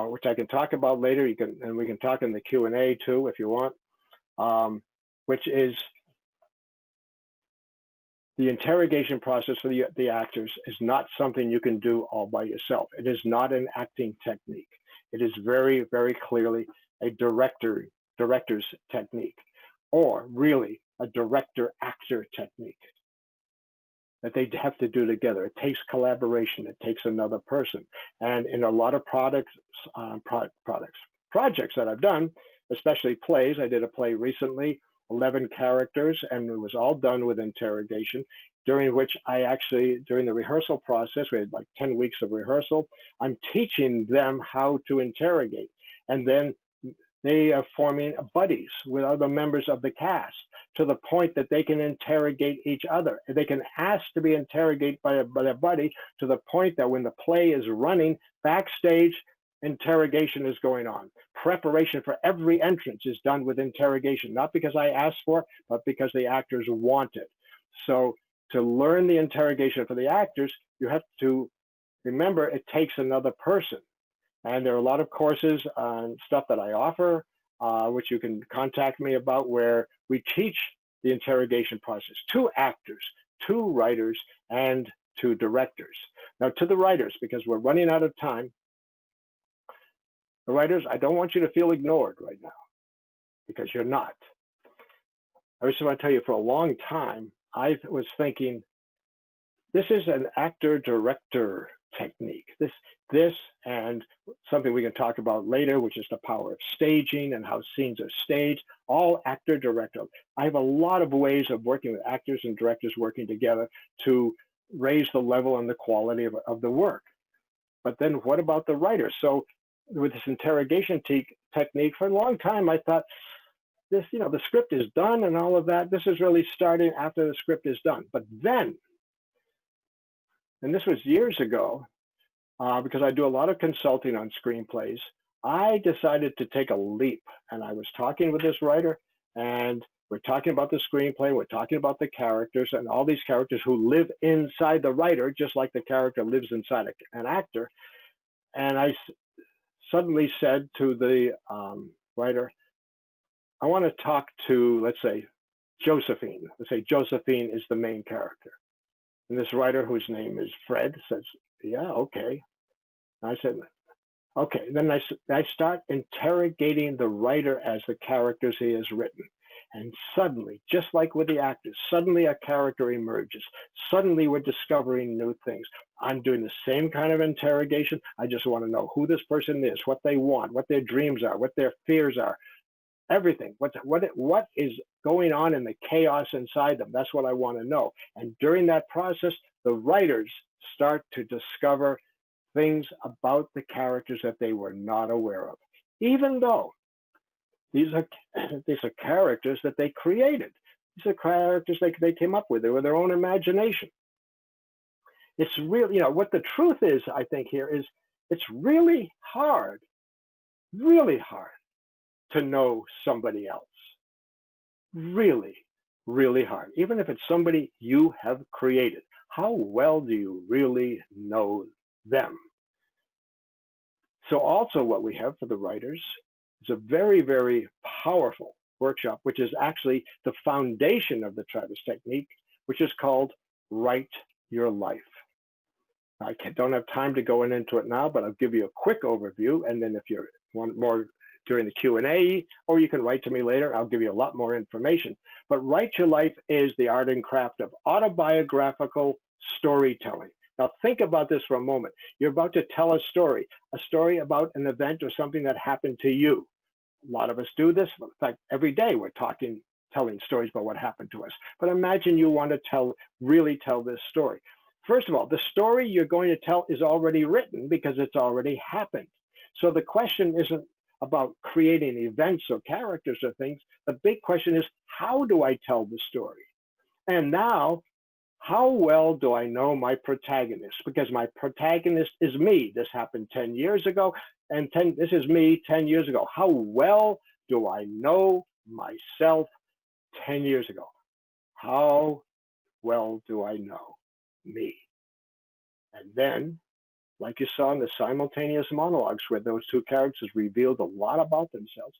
which I can talk about later. And we can talk in the Q&A too, if you want, which is the interrogation process for the actors is not something you can do all by yourself. It is not an acting technique. It is very, very clearly a director's technique, or really a director-actor technique that they have to do together. It takes collaboration. It takes another person. And in a lot of projects that I've done, especially plays, I did a play recently, 11 characters, and it was all done with interrogation, during which I actually, during the rehearsal process, we had like 10 weeks of rehearsal, I'm teaching them how to interrogate. And then they are forming buddies with other members of the cast to the point that they can interrogate each other. They can ask to be interrogated by their buddy to the point that when the play is running, backstage, interrogation is going on. Preparation for every entrance is done with interrogation, not because I asked for it, but because the actors want it. So to learn the interrogation for the actors, you have to remember it takes another person. And there are a lot of courses and stuff that I offer, which you can contact me about, where we teach the interrogation process to actors, to writers, and to directors. Now to the writers, because we're running out of time, the writers, I don't want you to feel ignored right now, because you're not. I just want to tell you, for a long time, I was thinking, this is an actor-director technique. This and something we can talk about later, which is the power of staging and how scenes are staged, all actor-director. I have a lot of ways of working with actors and directors working together to raise the level and the quality of the work. But then what about the writers? So with this interrogation technique, for a long time, I thought, this, the script is done and all of that. This is really starting after the script is done. But then, and this was years ago, because I do a lot of consulting on screenplays, I decided to take a leap. And I was talking with this writer, and we're talking about the screenplay, we're talking about the characters, and all these characters who live inside the writer, just like the character lives inside an actor. And I suddenly said to the writer, I want to talk to, let's say, Josephine. Let's say Josephine is the main character. And this writer, whose name is Fred, says, yeah, okay. And I said, okay. Then I start interrogating the writer as the characters he has written. And suddenly, just like with the actors, suddenly a character emerges. Suddenly we're discovering new things. I'm doing the same kind of interrogation. I just want to know who this person is, what they want, what their dreams are, what their fears are, everything. What is going on in the chaos inside them? That's what I want to know. And during that process, the writers start to discover things about the characters that they were not aware of, even though these are characters that they created. These are characters they came up with. They were their own imagination. It's really, what the truth is, I think here is, it's really hard to know somebody else. Really, really hard. Even if it's somebody you have created, how well do you really know them? So also what we have for the writers is a very, very powerful workshop, which is actually the foundation of the Travis technique, which is called Write Your Life. I don't have time to go into it now, but I'll give you a quick overview. And then if you want more during the Q&A, or you can write to me later, I'll give you a lot more information. But Write Your Life is the art and craft of autobiographical storytelling. Now think about this for a moment. You're about to tell a story about an event or something that happened to you. A lot of us do this. In fact, every day we're telling stories about what happened to us. But imagine you want to really tell this story. First of all, the story you're going to tell is already written because it's already happened. So the question isn't about creating events or characters or things. The big question is, how do I tell the story? And now, how well do I know my protagonist? Because my protagonist is me. This happened 10 years ago, and this is me 10 years ago. How well do I know myself 10 years ago? How well do I know me? And then, like you saw in the Simultaneous Monologues, where those two characters revealed a lot about themselves,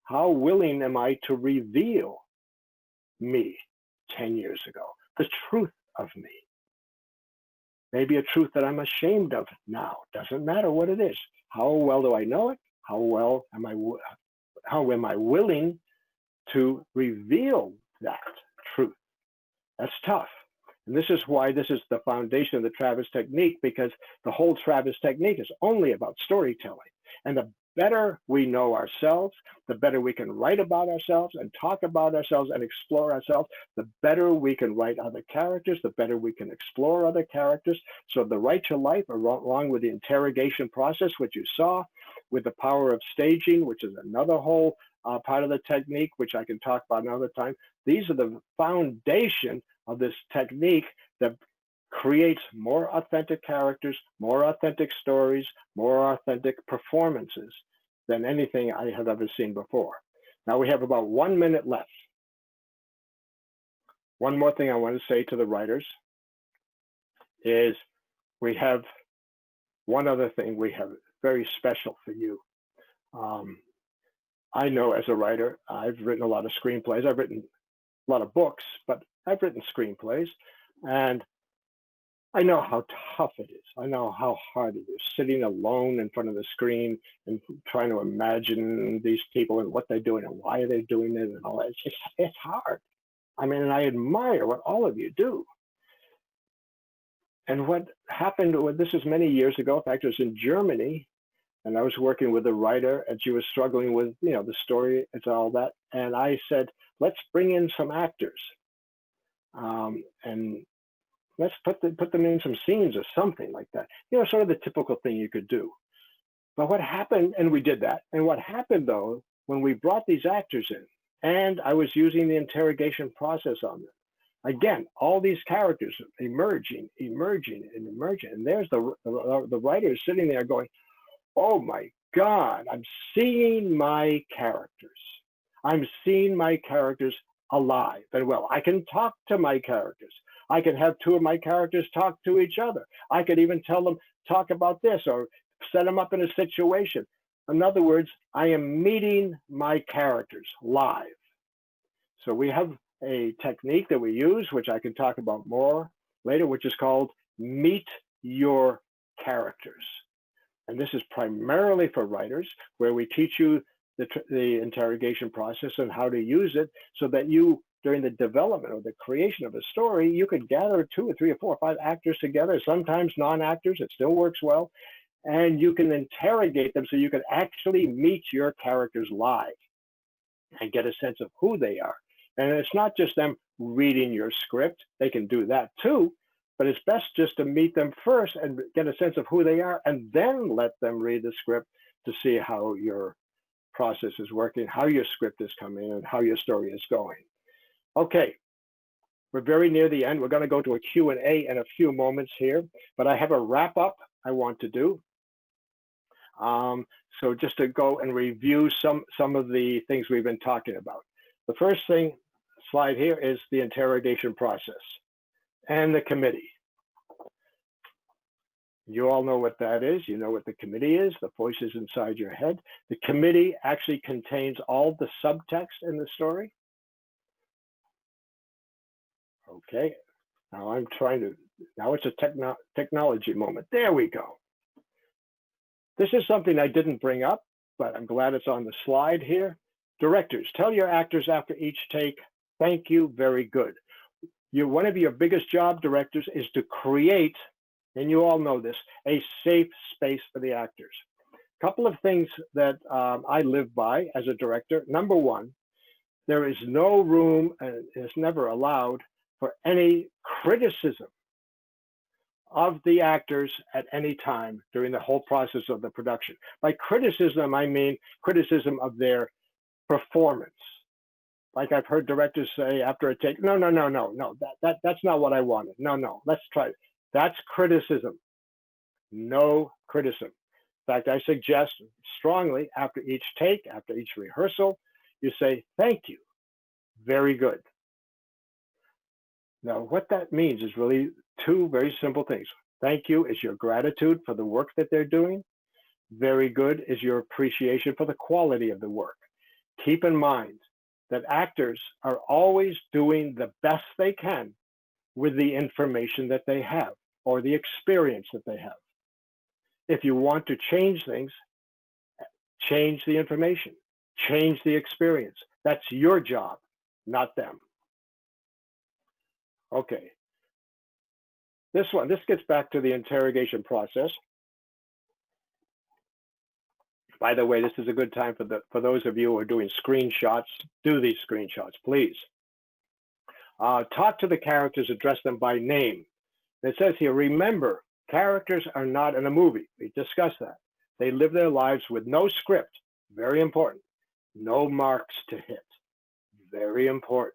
how willing am I to reveal me 10 years ago? The truth of me. Maybe a truth that I'm ashamed of now. Doesn't matter what it is. How well do I know it? How am I willing to reveal that truth? That's tough. And this is why this is the foundation of the Travis technique, because the whole Travis technique is only about storytelling. And the better we know ourselves, the better we can write about ourselves and talk about ourselves and explore ourselves, the better we can write other characters, the better we can explore other characters. So the Write Your Life, along with the interrogation process, which you saw, with the power of staging, which is another whole part of the technique, which I can talk about another time. These are the foundation of this technique that creates more authentic characters, more authentic stories, more authentic performances than anything I have ever seen before. Now we have about 1 minute left. One more thing I want to say to the writers is we have one other thing we have very special for you. I know as a writer, I've written a lot of screenplays. I've written a lot of books, but I've written screenplays, and I know how tough it is. I know how hard it is sitting alone in front of the screen and trying to imagine these people and what they're doing and why they're doing it and all that. It's hard. I mean, and I admire what all of you do. And what happened, this was many years ago. In fact, it was in Germany, and I was working with a writer, and she was struggling with, the story and all that. And I said, let's bring in some actors, and let's put them in some scenes or something like that. Sort of the typical thing you could do. But what happened, and we did that. And what happened though, when we brought these actors in, and I was using the interrogation process on them, again, all these characters emerging. And there's the writers sitting there going, oh my God, I'm seeing my characters. I'm seeing my characters alive and well. I can talk to my characters. I can have two of my characters talk to each other. I could even tell them, talk about this, or set them up in a situation. In other words, I am meeting my characters live. So we have a technique that we use, which I can talk about more later, which is called Meet Your Characters. And this is primarily for writers, where we teach you the interrogation process and how to use it so that you, during the development or the creation of a story, you could gather 2 or 3 or 4 or 5 actors together, sometimes non-actors, it still works well, and you can interrogate them so you can actually meet your characters live and get a sense of who they are. And it's not just them reading your script, they can do that too, but it's best just to meet them first and get a sense of who they are, and then let them read the script to see how your process is working, how your script is coming, and how your story is going. Okay, we're very near the end. We're going to go to a Q&A in a few moments here, but I have a wrap up I want to do. So just to go and review some of the things we've been talking about. The first slide here is the interrogation process and the committee. You all know what that is. You know what the committee is, the voices inside your head. The committee actually contains all the subtext in the story. Okay, now it's a technology moment. There we go. This is something I didn't bring up, but I'm glad it's on the slide here. Directors, tell your actors after each take, thank you, very good. One of your biggest job, directors, is to create, and you all know this, a safe space for the actors. A couple of things that I live by as a director. Number one, there is no room, and it's never allowed, for any criticism of the actors at any time during the whole process of the production. By criticism, I mean criticism of their performance. Like I've heard directors say after a take, no, that's not what I wanted. No, let's try it. That's criticism. No criticism. In fact, I suggest strongly after each take, after each rehearsal, you say, thank you, very good. Now, what that means is really 2 very simple things. Thank you is your gratitude for the work that they're doing. Very good is your appreciation for the quality of the work. Keep in mind that actors are always doing the best they can with the information that they have or the experience that they have. If you want to change things, change the information, change the experience. That's your job, not them. Okay. This gets back to the interrogation process. By the way, this is a good time for those of you who are doing screenshots. Do these screenshots, please. Talk to the characters, address them by name. It says here, remember, characters are not in a movie. We discussed that. They live their lives with no script. Very important. No marks to hit. Very important.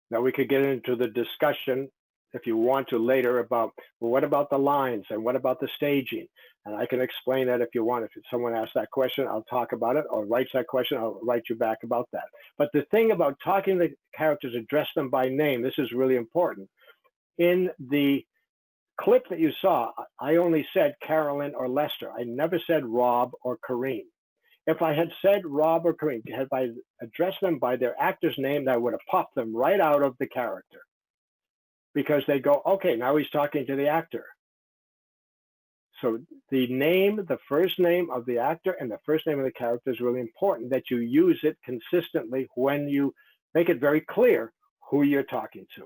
Now we could get into the discussion if you want to later about, well, what about the lines and what about the staging? And I can explain that if you want. If someone asks that question, I'll talk about it, or writes that question, I'll write you back about that. But the thing about talking to the characters, address them by name, this is really important. In the clip that you saw, I only said Carolyn or Lester. I never said Rob or Corinne. If I had said Rob or Corinne, had I addressed them by their actor's name, that would have popped them right out of the character. Because they go, okay, now he's talking to the actor. So the name, the first name of the actor and the first name of the character is really important, that you use it consistently when you make it very clear who you're talking to.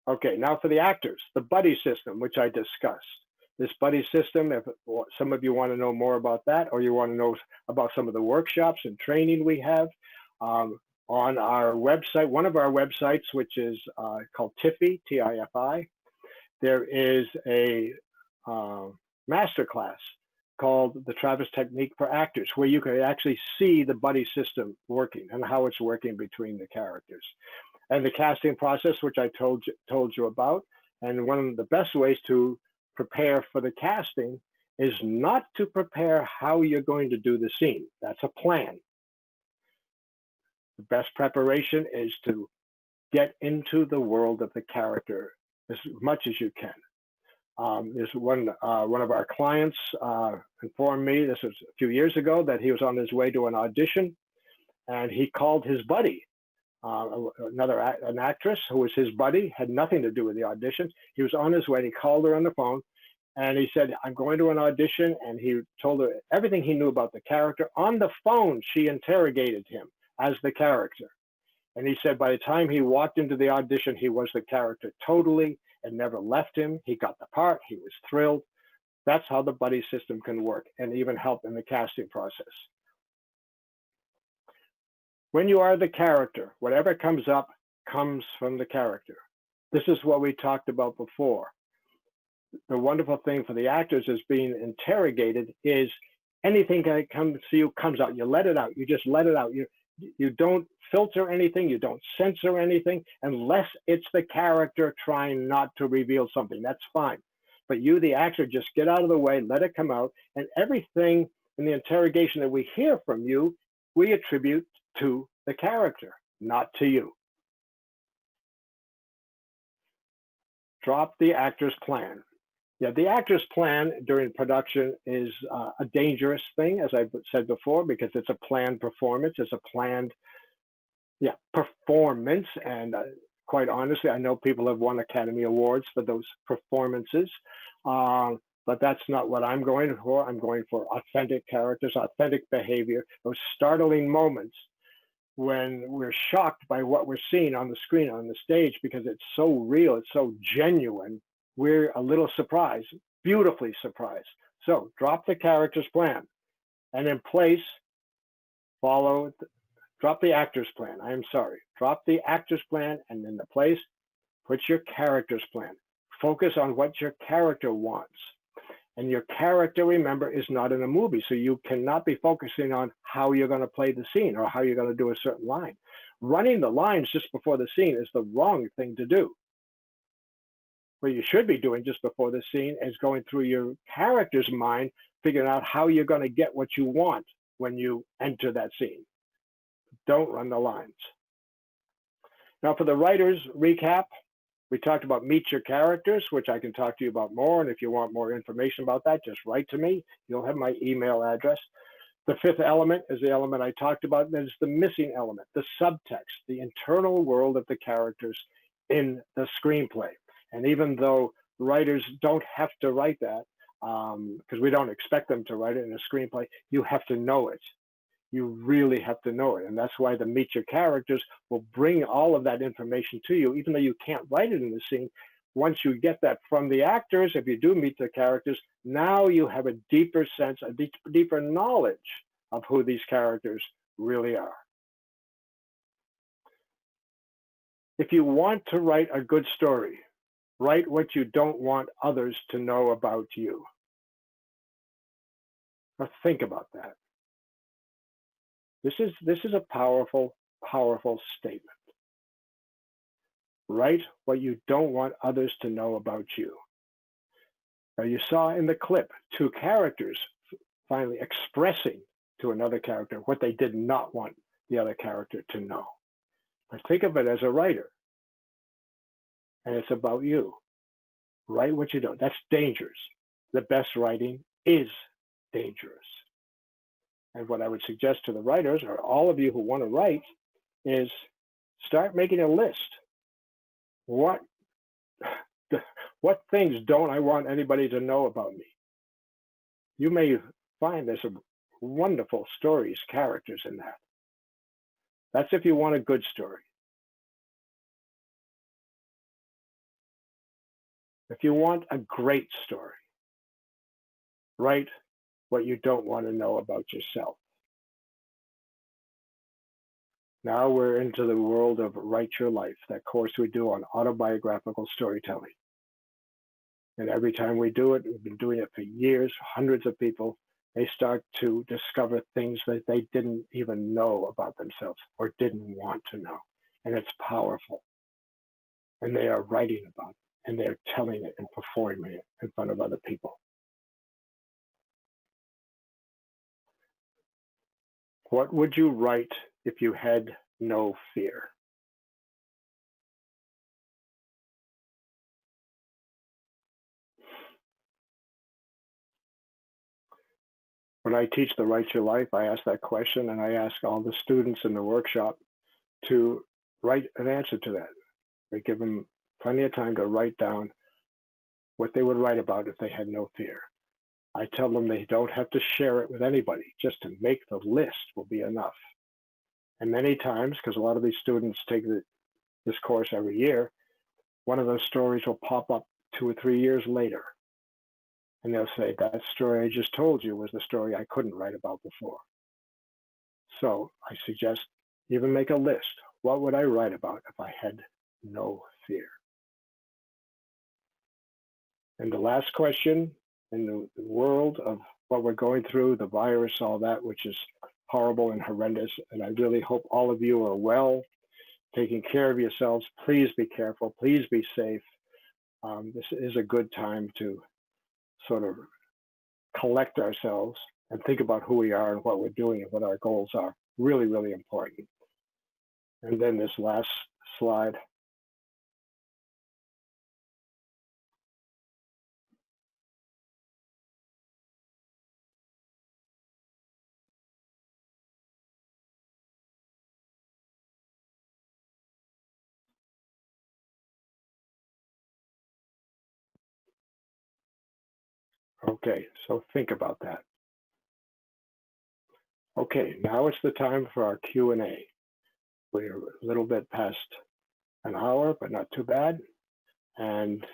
Okay, now for the actors, the buddy system, which I discussed. This buddy system, if some of you want to know more about that, or you want to know about some of the workshops and training we have, on our website, one of our websites, which is called TIFI, T-I-F-I, there is a masterclass called the Travis Technique for Actors, where you can actually see the buddy system working and how it's working between the characters. And the casting process, which I told you about, and one of the best ways to prepare for the casting is not to prepare how you're going to do the scene. That's a plan. The best preparation is to get into the world of the character as much as you can. There's one of our clients informed me, this was a few years ago, that he was on his way to an audition, and he called his buddy, an actress who was his buddy, had nothing to do with the audition. He was on his way, and he called her on the phone, and he said, I'm going to an audition, and he told her everything he knew about the character. On the phone, she interrogated him as the character. And he said by the time he walked into the audition, he was the character totally and never left him. He got the part. He was thrilled. That's how the buddy system can work and even help in the casting process. When you are the character, whatever comes up comes from the character. This is what we talked about before. The wonderful thing for the actors is being interrogated is anything that comes to you comes out. You let it out. You just let it out. You don't filter anything. You don't censor anything unless it's the character trying not to reveal something. That's fine. But you, the actor, just get out of the way, let it come out. And everything in the interrogation that we hear from you, we attribute to the character, not to you. Drop the actor's plan. Yeah, the actor's plan during production is a dangerous thing, as I've said before, because it's a planned performance. It's a planned, performance. And quite honestly, I know people have won Academy Awards for those performances, but that's not what I'm going for. I'm going for authentic characters, authentic behavior, those startling moments when we're shocked by what we're seeing on the screen, on the stage, because it's so real, it's so genuine. We're a little surprised, beautifully surprised. So drop the character's plan, and in place, drop the actor's plan. Drop the actor's plan, and in the place, put your character's plan. Focus on what your character wants. And your character, remember, is not in a movie, so you cannot be focusing on how you're going to play the scene or how you're going to do a certain line. Running the lines just before the scene is the wrong thing to do. What you should be doing just before the scene is going through your character's mind, figuring out how you're going to get what you want when you enter that scene. Don't run the lines. Now for the writer's recap, we talked about meet your characters, which I can talk to you about more. And if you want more information about that, just write to me. You'll have my email address. The fifth element is the element I talked about. That is the missing element, the subtext, the internal world of the characters in the screenplay. And even though writers don't have to write that, because we don't expect them to write it in a screenplay, you have to know it. You really have to know it. And that's why the meet your characters will bring all of that information to you, even though you can't write it in the scene. Once you get that from the actors, if you do meet the characters, now you have a deeper sense, a deeper knowledge of who these characters really are. If you want to write a good story, write what you don't want others to know about you. Now think about that. This is a powerful, powerful statement. Write what you don't want others to know about you. Now you saw in the clip two characters finally expressing to another character what they did not want the other character to know. But think of it as a writer. And it's about you. Write what you don't. That's dangerous. The best writing is dangerous. And what I would suggest to the writers, or all of you who want to write, is start making a list. What things don't I want anybody to know about me? You may find there's some wonderful stories, characters in that. That's if you want a good story. If you want a great story, write what you don't want to know about yourself. Now we're into the world of Write Your Life, that course we do on autobiographical storytelling. And every time we do it, we've been doing it for years, hundreds of people, they start to discover things that they didn't even know about themselves or didn't want to know. And it's powerful. And they are writing about it, and they're telling it and performing it in front of other people. What would you write if you had no fear? When I teach the Write Your Life, I ask that question, and I ask all the students in the workshop to write an answer to that. We give them plenty of time to write down what they would write about if they had no fear. I tell them they don't have to share it with anybody. Just to make the list will be enough. And many times, because a lot of these students take this course every year, one of those stories will pop up 2 or 3 years later. And they'll say, that story I just told you was the story I couldn't write about before. So I suggest even make a list. What would I write about if I had no fear? And the last question, in the world of what we're going through, the virus, all that, which is horrible and horrendous, and I really hope all of you are well, taking care of yourselves. Please be careful. Please be safe. This is a good time to sort of collect ourselves and think about who we are and what we're doing and what our goals are. Really, really important. And then this last slide. Okay, so think about that. Okay, now it's the time for our Q&A. We're a little bit past an hour, but not too bad. And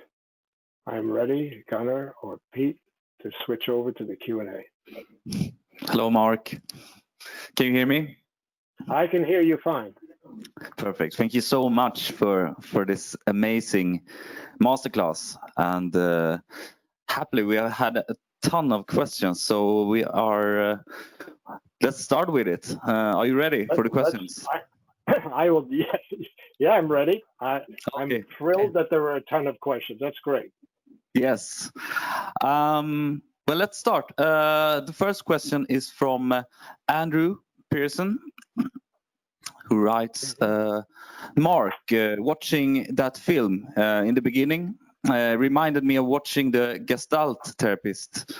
I'm ready, Gunnar or Pete, to switch over to the Q&A. Hello, Mark. Can you hear me? I can hear you fine. Perfect. Thank you so much for this amazing masterclass. And happily, we have had a ton of questions. So we are, let's start with it. Are you ready for the questions? I will, yeah, I'm ready. I'm thrilled that there were a ton of questions. That's great. Yes. Well, let's start. The first question is from Andrew Pearson, who writes, Mark, watching that film in the beginning reminded me of watching The Gestalt Therapist.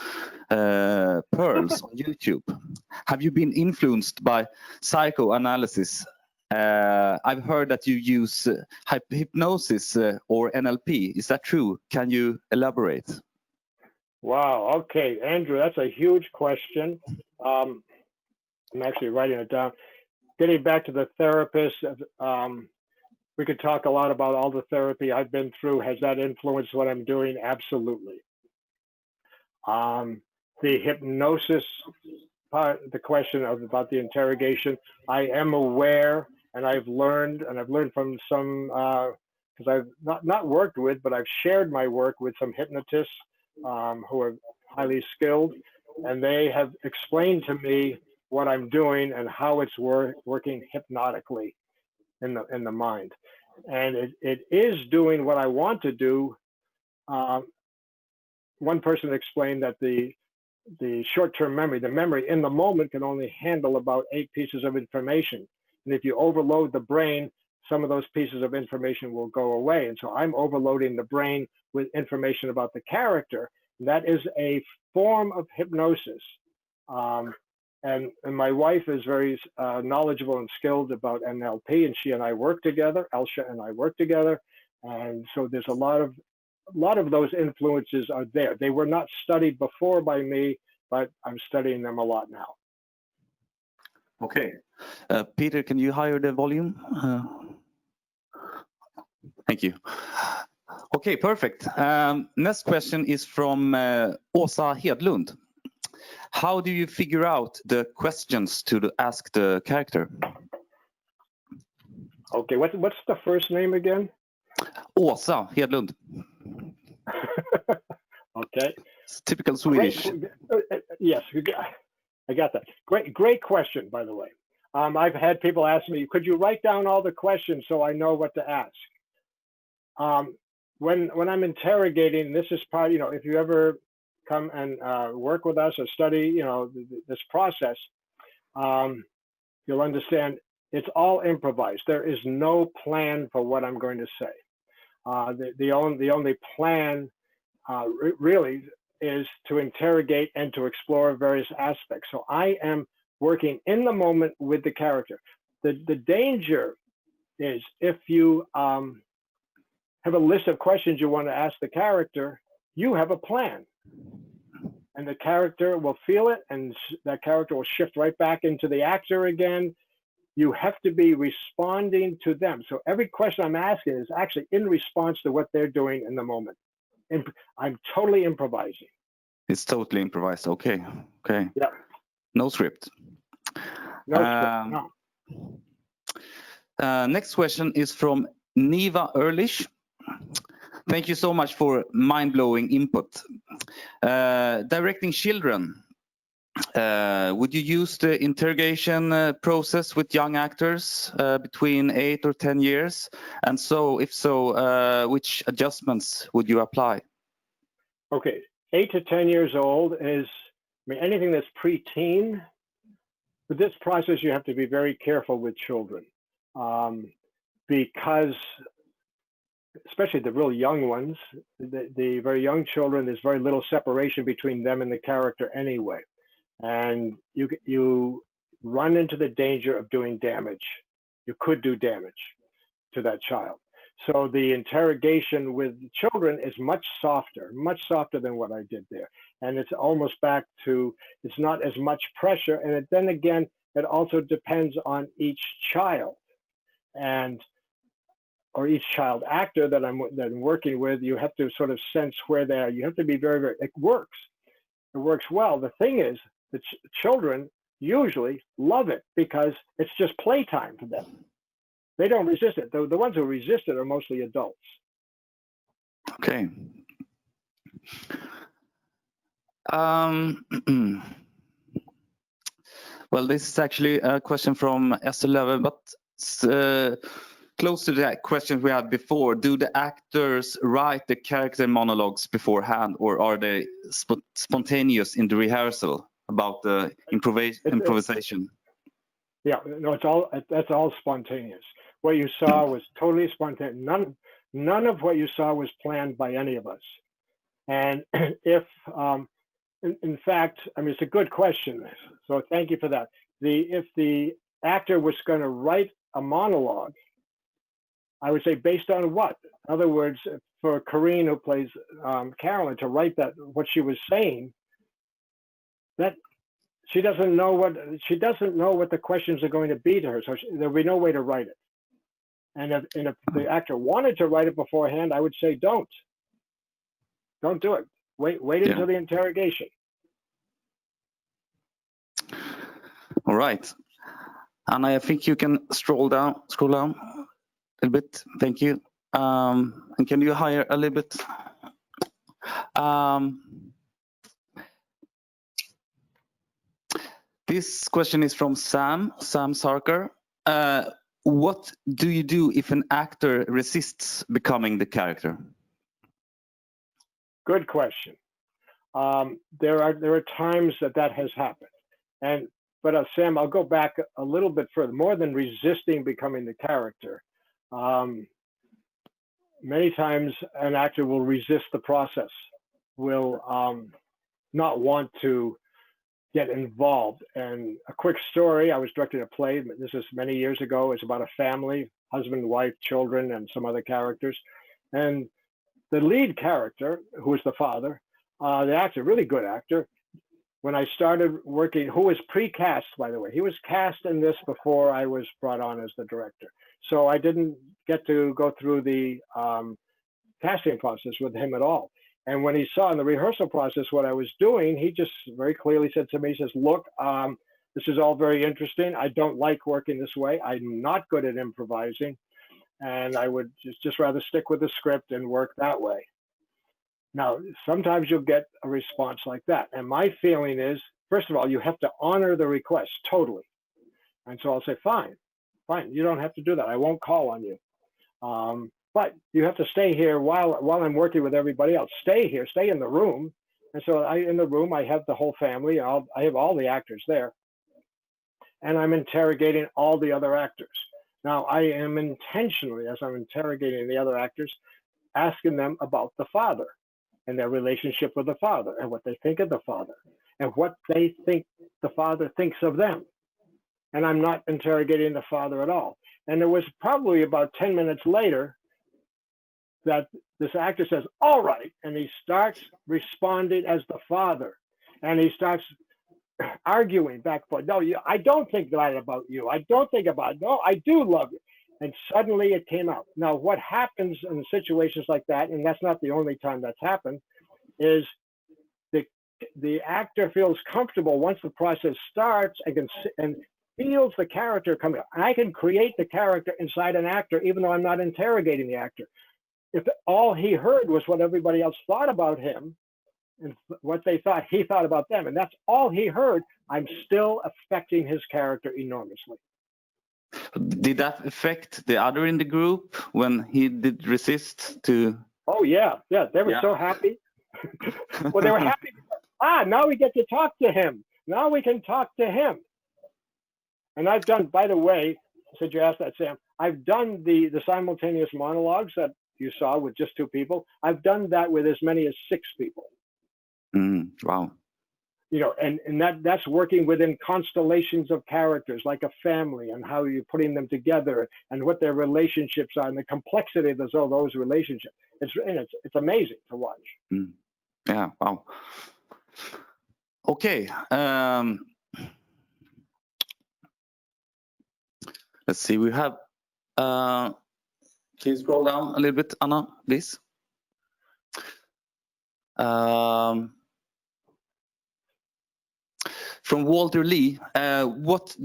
pearls on YouTube. Have you been influenced by psychoanalysis? I've heard that you use hypnosis or NLP. Is that true? Can you elaborate? Wow. Okay, Andrew, that's a huge question. I'm actually writing it down. Getting back to the therapist, we could talk a lot about all the therapy I've been through. Has that influenced what I'm doing? Absolutely. The hypnosis part, the question about the interrogation, I am aware, and I've learned from some, because I've not worked with, but I've shared my work with some hypnotists who are highly skilled, and they have explained to me what I'm doing and how it's working hypnotically in the mind. And it is doing what I want to do. One person explained that the short-term memory, the memory in the moment, can only handle about 8 pieces of information. And if you overload the brain, some of those pieces of information will go away. And so I'm overloading the brain with information about the character. And that is a form of hypnosis. And my wife is very knowledgeable and skilled about NLP, and she and I work together. Elsha and I work together. And so there's a lot of those influences are there. They were not studied before by me, but I'm studying them a lot now. Okay. Peter, can you higher the volume? Thank you. Okay, perfect. Next question is from Åsa Hedlund. How do you figure out the questions to ask the character? Okay, what's the first name again? Åsa Hedlund. Okay. It's typical Swedish. Yes, I got that. Great question, by the way. I've had people ask me, could you write down all the questions so I know what to ask? When I'm interrogating, this is part, if you ever come and work with us or study, this process, you'll understand it's all improvised. There is no plan for what I'm going to say. The only plan really is to interrogate and to explore various aspects. So I am working in the moment with the character. The danger is if you have a list of questions you want to ask the character, you have a plan. And the character will feel it, and that character will shift right back into the actor again. You have to be responding to them. So every question I'm asking is actually in response to what they're doing in the moment. And I'm totally improvising. It's totally improvised. Okay. Okay. Yeah. No script. No script. No. Next question is from Niva Ehrlich. Thank you so much for mind-blowing input. Directing children, would you use the interrogation process with young actors between 8 or 10 years? And so, if so, which adjustments would you apply? Okay, 8 to 10 years old is, anything that's pre-teen. With this process, you have to be very careful with children because, especially the real young ones, the very young children, there's very little separation between them and the character anyway. And you run into the danger of doing damage. You could do damage to that child. So the interrogation with children is much softer than what I did there. And it's almost back to, it's not as much pressure. And then again, it also depends on each child or each child actor that I'm working with. You have to sort of sense where they are. You have to be very, very, it works well. The thing is, the children usually love it because it's just playtime for them. They don't resist it. The ones who resist it are mostly adults. Okay. Well, this is actually a question from S11, but close to the question we had before. Do the actors write the character monologues beforehand, or are they spontaneous in the rehearsal about the improvisation? Yeah, no, that's all spontaneous. What you saw was totally spontaneous. None of what you saw was planned by any of us. And if In fact, I mean, it's a good question. So thank you for that. If the actor was going to write a monologue, I would say based on what? In other words, for Corinne, who plays Carolyn, to write that what she was saying, that she doesn't know what the questions are going to be to her, so there'll be no way to write it. And if the actor wanted to write it beforehand, I would say don't do it. Wait until the interrogation. All right. And I think you can scroll down a little bit. Thank you. And can you hire a little bit? This question is from Sam Sarkar. What do you do if an actor resists becoming the character? Good question. There are times that has happened, but Sam, I'll go back a little bit further. More than resisting becoming the character, many times an actor will resist the process, will not want to get involved. And a quick story: I was directing a play. This is many years ago. It's about a family, husband, wife, children, and some other characters, and the lead character, who was the father, the actor, really good actor, when I started working, who was pre-cast, by the way. He was cast in this before I was brought on as the director. So I didn't get to go through the casting process with him at all. And when he saw in the rehearsal process what I was doing, he just very clearly said to me, he says, look, this is all very interesting. I don't like working this way. I'm not good at improvising. And I would just rather stick with the script and work that way. Now, sometimes you'll get a response like that. And my feeling is, first of all, you have to honor the request totally. And so I'll say, fine, you don't have to do that. I won't call on you. But you have to stay here while I'm working with everybody else. Stay here, stay in the room. And so in the room, I have the whole family. I have all the actors there. And I'm interrogating all the other actors. Now, I am intentionally, as I'm interrogating the other actors, asking them about the father and their relationship with the father and what they think of the father and what they think the father thinks of them. And I'm not interrogating the father at all. And it was probably about 10 minutes later that this actor says, all right, and he starts responding as the father. And he starts arguing back and forth. No, I don't think that about you. I don't think about it. No, I do love you. And suddenly it came out. Now, what happens in situations like that, and that's not the only time that's happened, is the actor feels comfortable once the process starts and feels the character coming up. I can create the character inside an actor, even though I'm not interrogating the actor. If all he heard was what everybody else thought about him, and what he thought about them, and that's all he heard, I'm still affecting his character enormously. Did that affect the other in the group when he did resist to? Oh yeah, they were so happy. Well, they were happy because, now we get to talk to him. Now we can talk to him. And I've done, by the way, since you asked that, Sam, I've done the simultaneous monologues that you saw with just 2 people. I've done that with as many as 6 people. Wow. You know, and that's working within constellations of characters, like a family, and how you're putting them together and what their relationships are and the complexity of those relationships. It's amazing to watch. Yeah, wow. Okay. Let's see, we have, please scroll down a little bit, Anna, please. From Walter Lee, what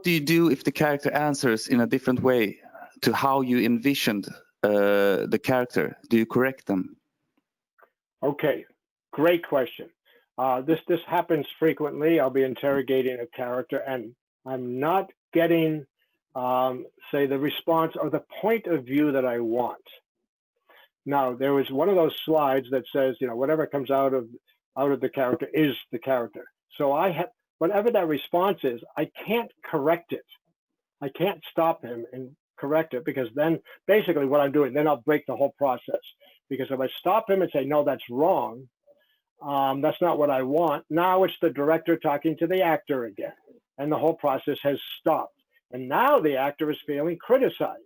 do you do if the character answers in a different way to how you envisioned the character? Do you correct them? Okay, great question. This happens frequently. I'll be interrogating a character and I'm not getting, say, the response or the point of view that I want. Now, there was one of those slides that says, you know, whatever comes out of the character is the character. So I have, whatever that response is, I can't correct it. I can't stop him and correct it, because then basically what I'm doing, then I'll break the whole process. Because if I stop him and say, no, that's wrong, that's not what I want, now it's the director talking to the actor again. And the whole process has stopped. And now the actor is feeling criticized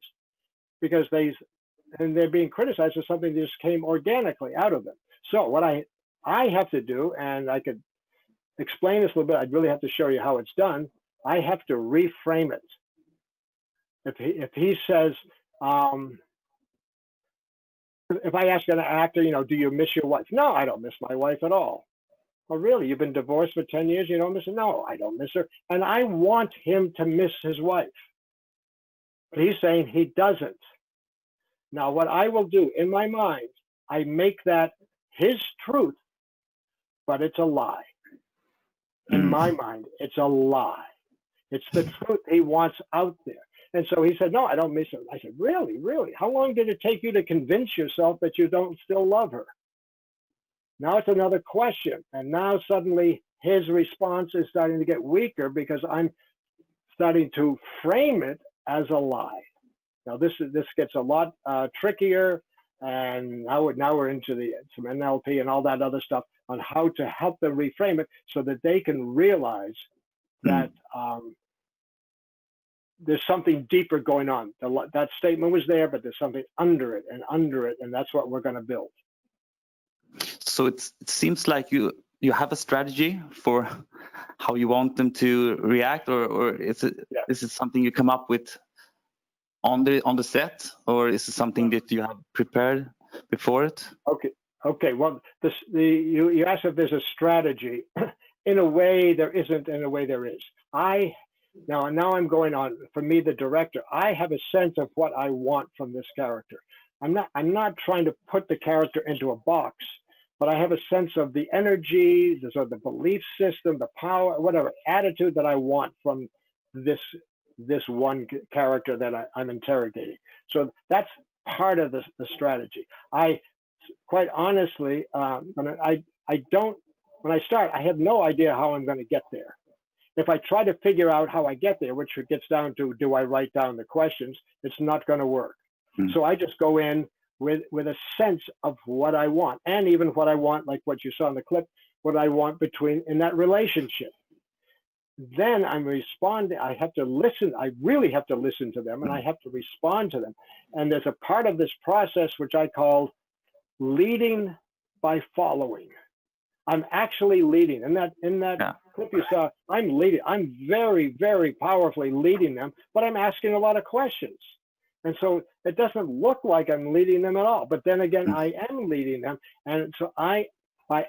because they're being criticized for something that just came organically out of them. So what I have to do, and I could explain this a little bit, I'd really have to show you how it's done. I have to reframe it. If he says, if I ask an actor, do you miss your wife? No, I don't miss my wife at all. Oh, really? You've been divorced for 10 years? You don't miss her? No, I don't miss her. And I want him to miss his wife. But he's saying he doesn't. Now, what I will do in my mind, I make that his truth, but it's a lie. In my mind, it's a lie. It's the truth he wants out there. And so he said, no, I don't miss her. I said, really, really? How long did it take you to convince yourself that you don't still love her? Now it's another question. And now suddenly his response is starting to get weaker because I'm starting to frame it as a lie. Now this gets a lot trickier. And now we're into some NLP and all that other stuff on how to help them reframe it so that they can realize that there's something deeper going on. That statement was there, but there's something under it, and that's what we're going to build. So it seems like you have a strategy for how you want them to react, or is it something you come up with on the set, or is it something that you have prepared before it? Okay. Well, you asked if there's a strategy. In a way, there isn't. In a way, there is. Now I'm going on. For me, the director, I have a sense of what I want from this character. I'm not trying to put the character into a box, but I have a sense of the energy, the belief system, the power, whatever attitude that I want from this one character that I'm interrogating. So that's part of the strategy. Quite honestly, when I start, I have no idea how I'm going to get there. If I try to figure out how I get there, which gets down to, do I write down the questions? It's not going to work. So I just go in with a sense of what I want, and even what I want, like what you saw in the clip, what I want in that relationship. Then I'm responding. I have to listen. I really have to listen to them, and I have to respond to them. And there's a part of this process which I call leading by following. I'm actually leading. In that clip you saw, I'm leading. I'm very, very powerfully leading them, but I'm asking a lot of questions. And so it doesn't look like I'm leading them at all. But then again, I am leading them. And so by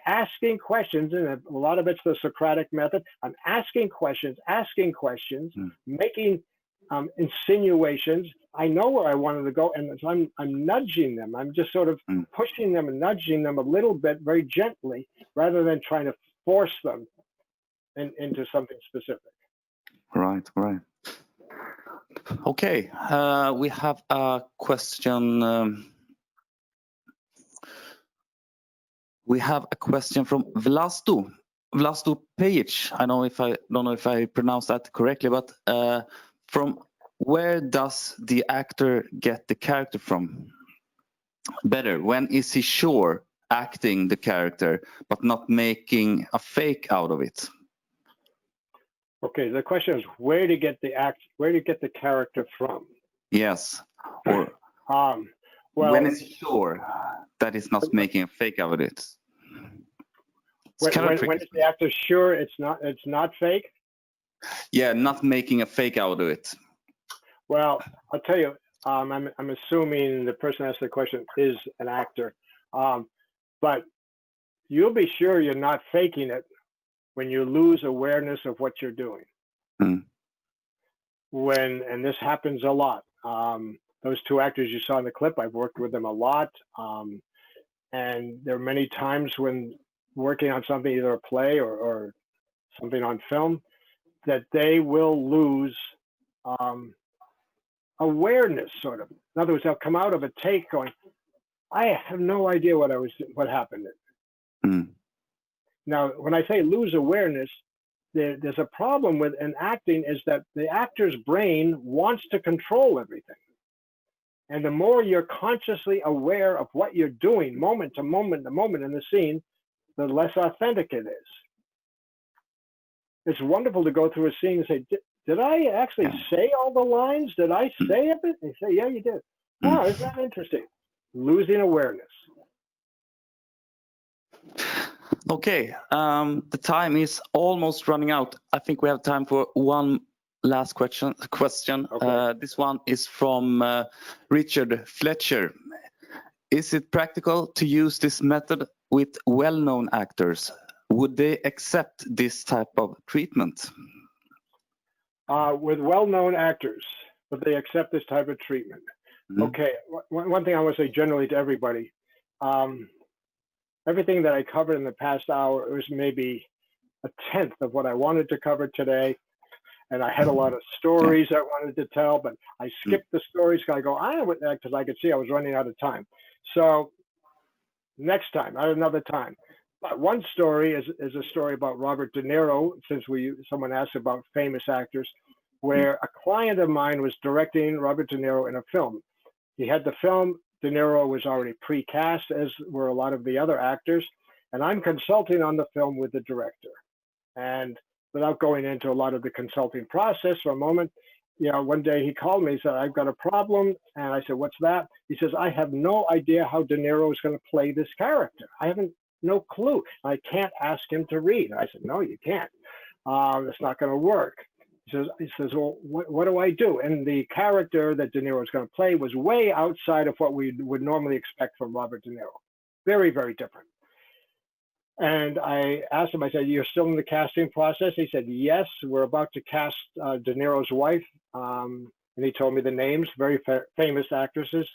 asking questions, and a lot of it's the Socratic method, I'm asking questions, making insinuations. I know where I wanted to go, and so I'm nudging them. I'm just sort of pushing them and nudging them a little bit, very gently, rather than trying to force them into something specific. Right. Okay, we have a question. We have a question from Vlasto Pejic. I don't know if I pronounced that correctly, but from where does the actor get the character from? Better, when is he sure acting the character but not making a fake out of it? Okay, the question is where to get the character from? Yes. Or when is he sure that he's not making a fake out of it? When is the actor sure it's not fake? Yeah, not making a fake out of it. Well, I'll tell you, I'm assuming the person asked the question is an actor, but you'll be sure you're not faking it when you lose awareness of what you're doing. And this happens a lot. Those two actors you saw in the clip, I've worked with them a lot. And there are many times when working on something, either a play or something on film, that they will lose awareness, sort of. In other words, they'll come out of a take going, I have no idea what happened. Now, when I say lose awareness, there's a problem with an acting is that the actor's brain wants to control everything. And the more you're consciously aware of what you're doing, moment to moment to moment in the scene, the less authentic it is. It's wonderful to go through a scene and say, did I actually say all the lines? Did I say it? They say, yeah, you did. Oh, isn't that interesting? Losing awareness. Okay, the time is almost running out. I think we have time for one last question. Okay. This one is from Richard Fletcher. Is it practical to use this method with well-known actors? Would they accept this type of treatment? With well-known actors, would they accept this type of treatment? Okay, one thing I want to say generally to everybody, everything that I covered in the past hour was maybe a tenth of what I wanted to cover today. And I had a lot of stories I wanted to tell, but I skipped the stories because I go, because I could see I was running out of time. So next time, at another time. But one story is a story about Robert De Niro, since someone asked about famous actors, where a client of mine was directing Robert De Niro in a film. He had the film, De Niro was already pre-cast, as were a lot of the other actors, and I'm consulting on the film with the director. And without going into a lot of the consulting process for a moment, one day he called me, he said, I've got a problem. And I said, what's that? He says, I have no idea how De Niro is going to play this character. I haven't no clue. I can't ask him to read. I said, no, you can't. It's not going to work. He says, well, what do I do? And the character that De Niro was going to play was way outside of what we would normally expect from Robert De Niro. Very, very different. And I asked him, I said, you're still in the casting process? He said, yes, we're about to cast De Niro's wife. And he told me the names, very famous actresses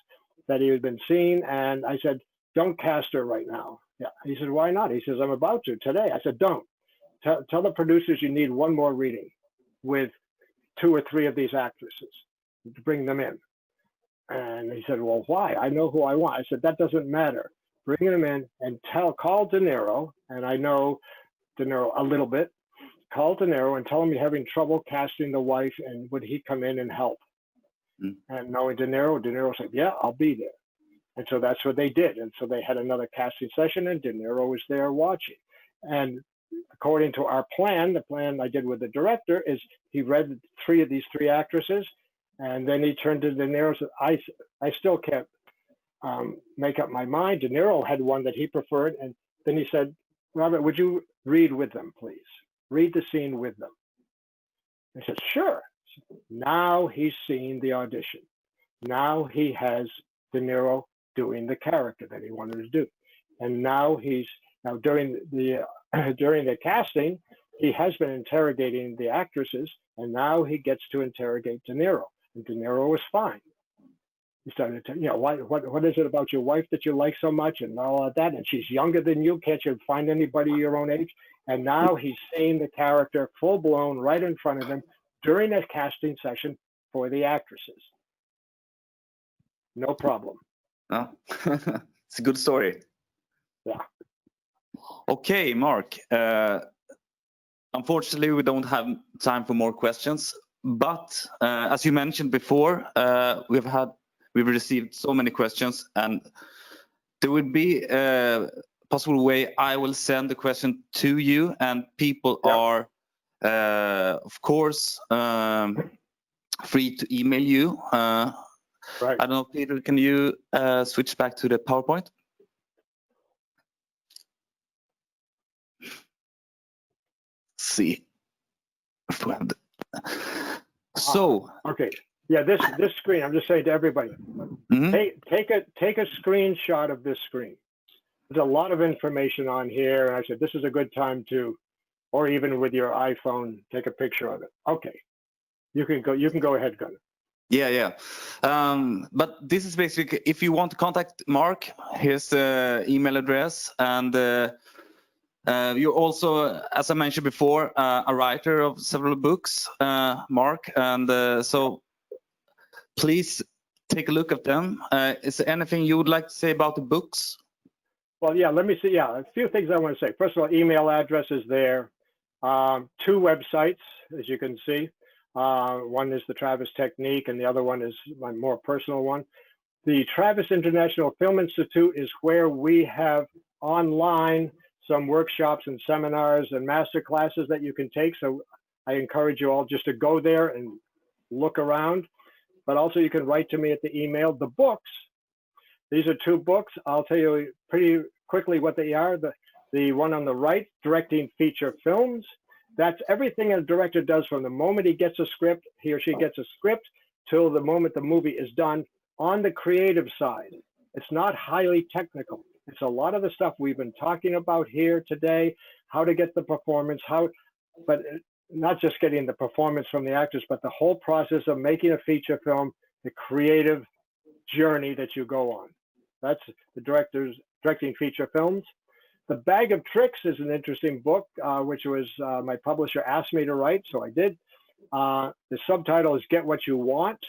that he had been seeing. And I said, don't cast her right now. Yeah. He said, why not? He says, I'm about to today. I said, don't. Tell the producers you need one more reading with 2 or 3 of these actresses to bring them in. And he said, well, why? I know who I want. I said, that doesn't matter. Bring them in and call De Niro, and I know De Niro a little bit. Call De Niro and tell him you're having trouble casting the wife, and would he come in and help? And knowing De Niro said, yeah, I'll be there. And so that's what they did. And so they had another casting session, and De Niro was there watching. And according to our plan, the plan I did with the director is he read 3 of these 3 actresses, and then he turned to De Niro and said, I still can't make up my mind. De Niro had one that he preferred. And then he said, Robert, would you read with them, please? Read the scene with them. I said, sure. Now he's seen the audition. Now he has De Niro doing the character that he wanted to do. And now during the casting, he has been interrogating the actresses, and now he gets to interrogate De Niro. And De Niro was fine. He started to, what is it about your wife that you like so much and all of that? And she's younger than you. Can't you find anybody your own age? And now he's seeing the character full blown right in front of him during a casting session for the actresses. No problem. Oh, it's a good story. Yeah. Okay, Mark. Unfortunately, we don't have time for more questions. But as you mentioned before, we've received so many questions, and there will be a possible way I will send the question to you, and people are, of course, free to email you. Right. I don't know, Peter, can you switch back to the PowerPoint? Let's see if we have the... So okay, yeah, this screen, I'm just saying to everybody, take a screenshot of this screen. There's a lot of information on here, and I said this is a good time to, or even with your iPhone, take a picture of it. Okay, you can go ahead, Gunnar. Yeah. But this is basically, if you want to contact Mark, here's the email address, and you're also, as I mentioned before, a writer of several books, Mark, and so please take a look at them. Is there anything you would like to say about the books? Well, yeah, let me see. Yeah, a few things I want to say. First of all, email address is there. 2 websites, as you can see. One is the Travis Technique, and the other one is my more personal one. The Travis International Film Institute is where we have online some workshops and seminars and master classes that you can take. So I encourage you all just to go there and look around. But also you can write to me at the email. The books, these are 2 books. I'll tell you pretty quickly what they are. The one on the right, Directing Feature Films. That's everything a director does from the moment he gets a script, he or she gets a script, till the moment the movie is done on the creative side. It's not highly technical. It's a lot of the stuff we've been talking about here today, how to get the performance, but not just getting the performance from the actors, but the whole process of making a feature film, the creative journey that you go on. That's the Directing Feature Films. The Bag of Tricks is an interesting book, which was my publisher asked me to write, so I did. The subtitle is Get What You Want,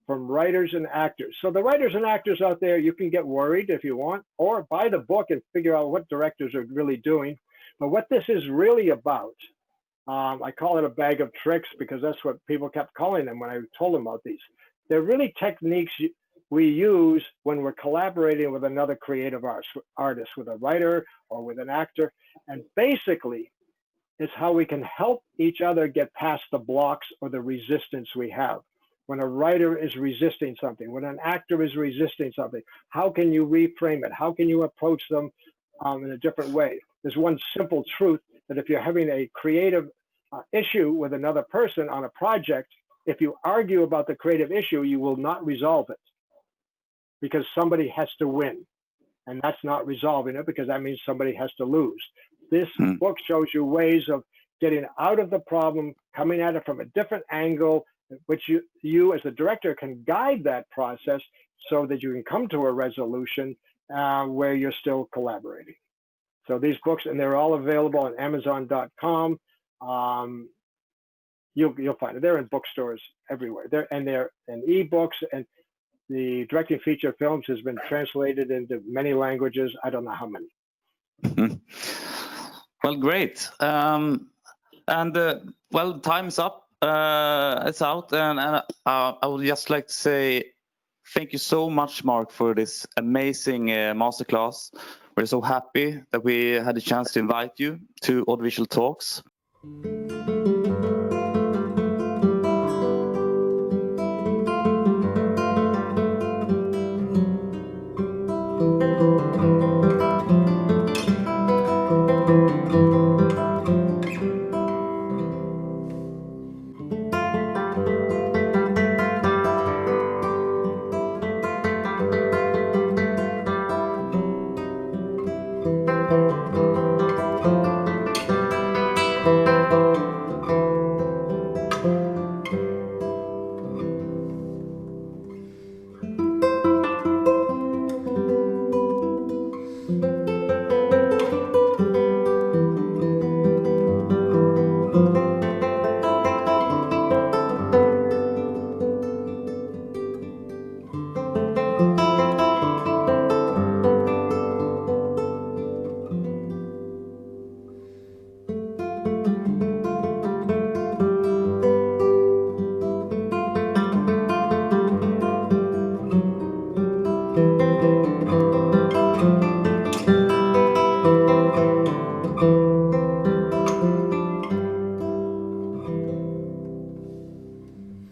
from writers and actors. So the writers and actors out there, you can get worried if you want, or buy the book and figure out what directors are really doing. But what this is really about, I call it a bag of tricks because that's what people kept calling them when I told them about these. They're really techniques we use when we're collaborating with another creative artist, with a writer or with an actor. And basically, it's how we can help each other get past the blocks or the resistance we have. When a writer is resisting something, when an actor is resisting something, how can you reframe it? How can you approach them in a different way? There's one simple truth that if you're having a creative issue with another person on a project, if you argue about the creative issue, you will not resolve it because somebody has to win. And that's not resolving it because that means somebody has to lose. This book shows you ways of getting out of the problem, coming at it from a different angle, which you as a director can guide that process so that you can come to a resolution where you're still collaborating. So these books, and they're all available on Amazon.com. You'll find it. They're in bookstores everywhere. They're in ebooks, and the Directing Feature Films has been translated into many languages. I don't know how many. Well, great. Well, time's up. It's out, and I would just like to say thank you so much, Mark, for this amazing masterclass. We're so happy that we had a chance to invite you to Audiovisual Talks.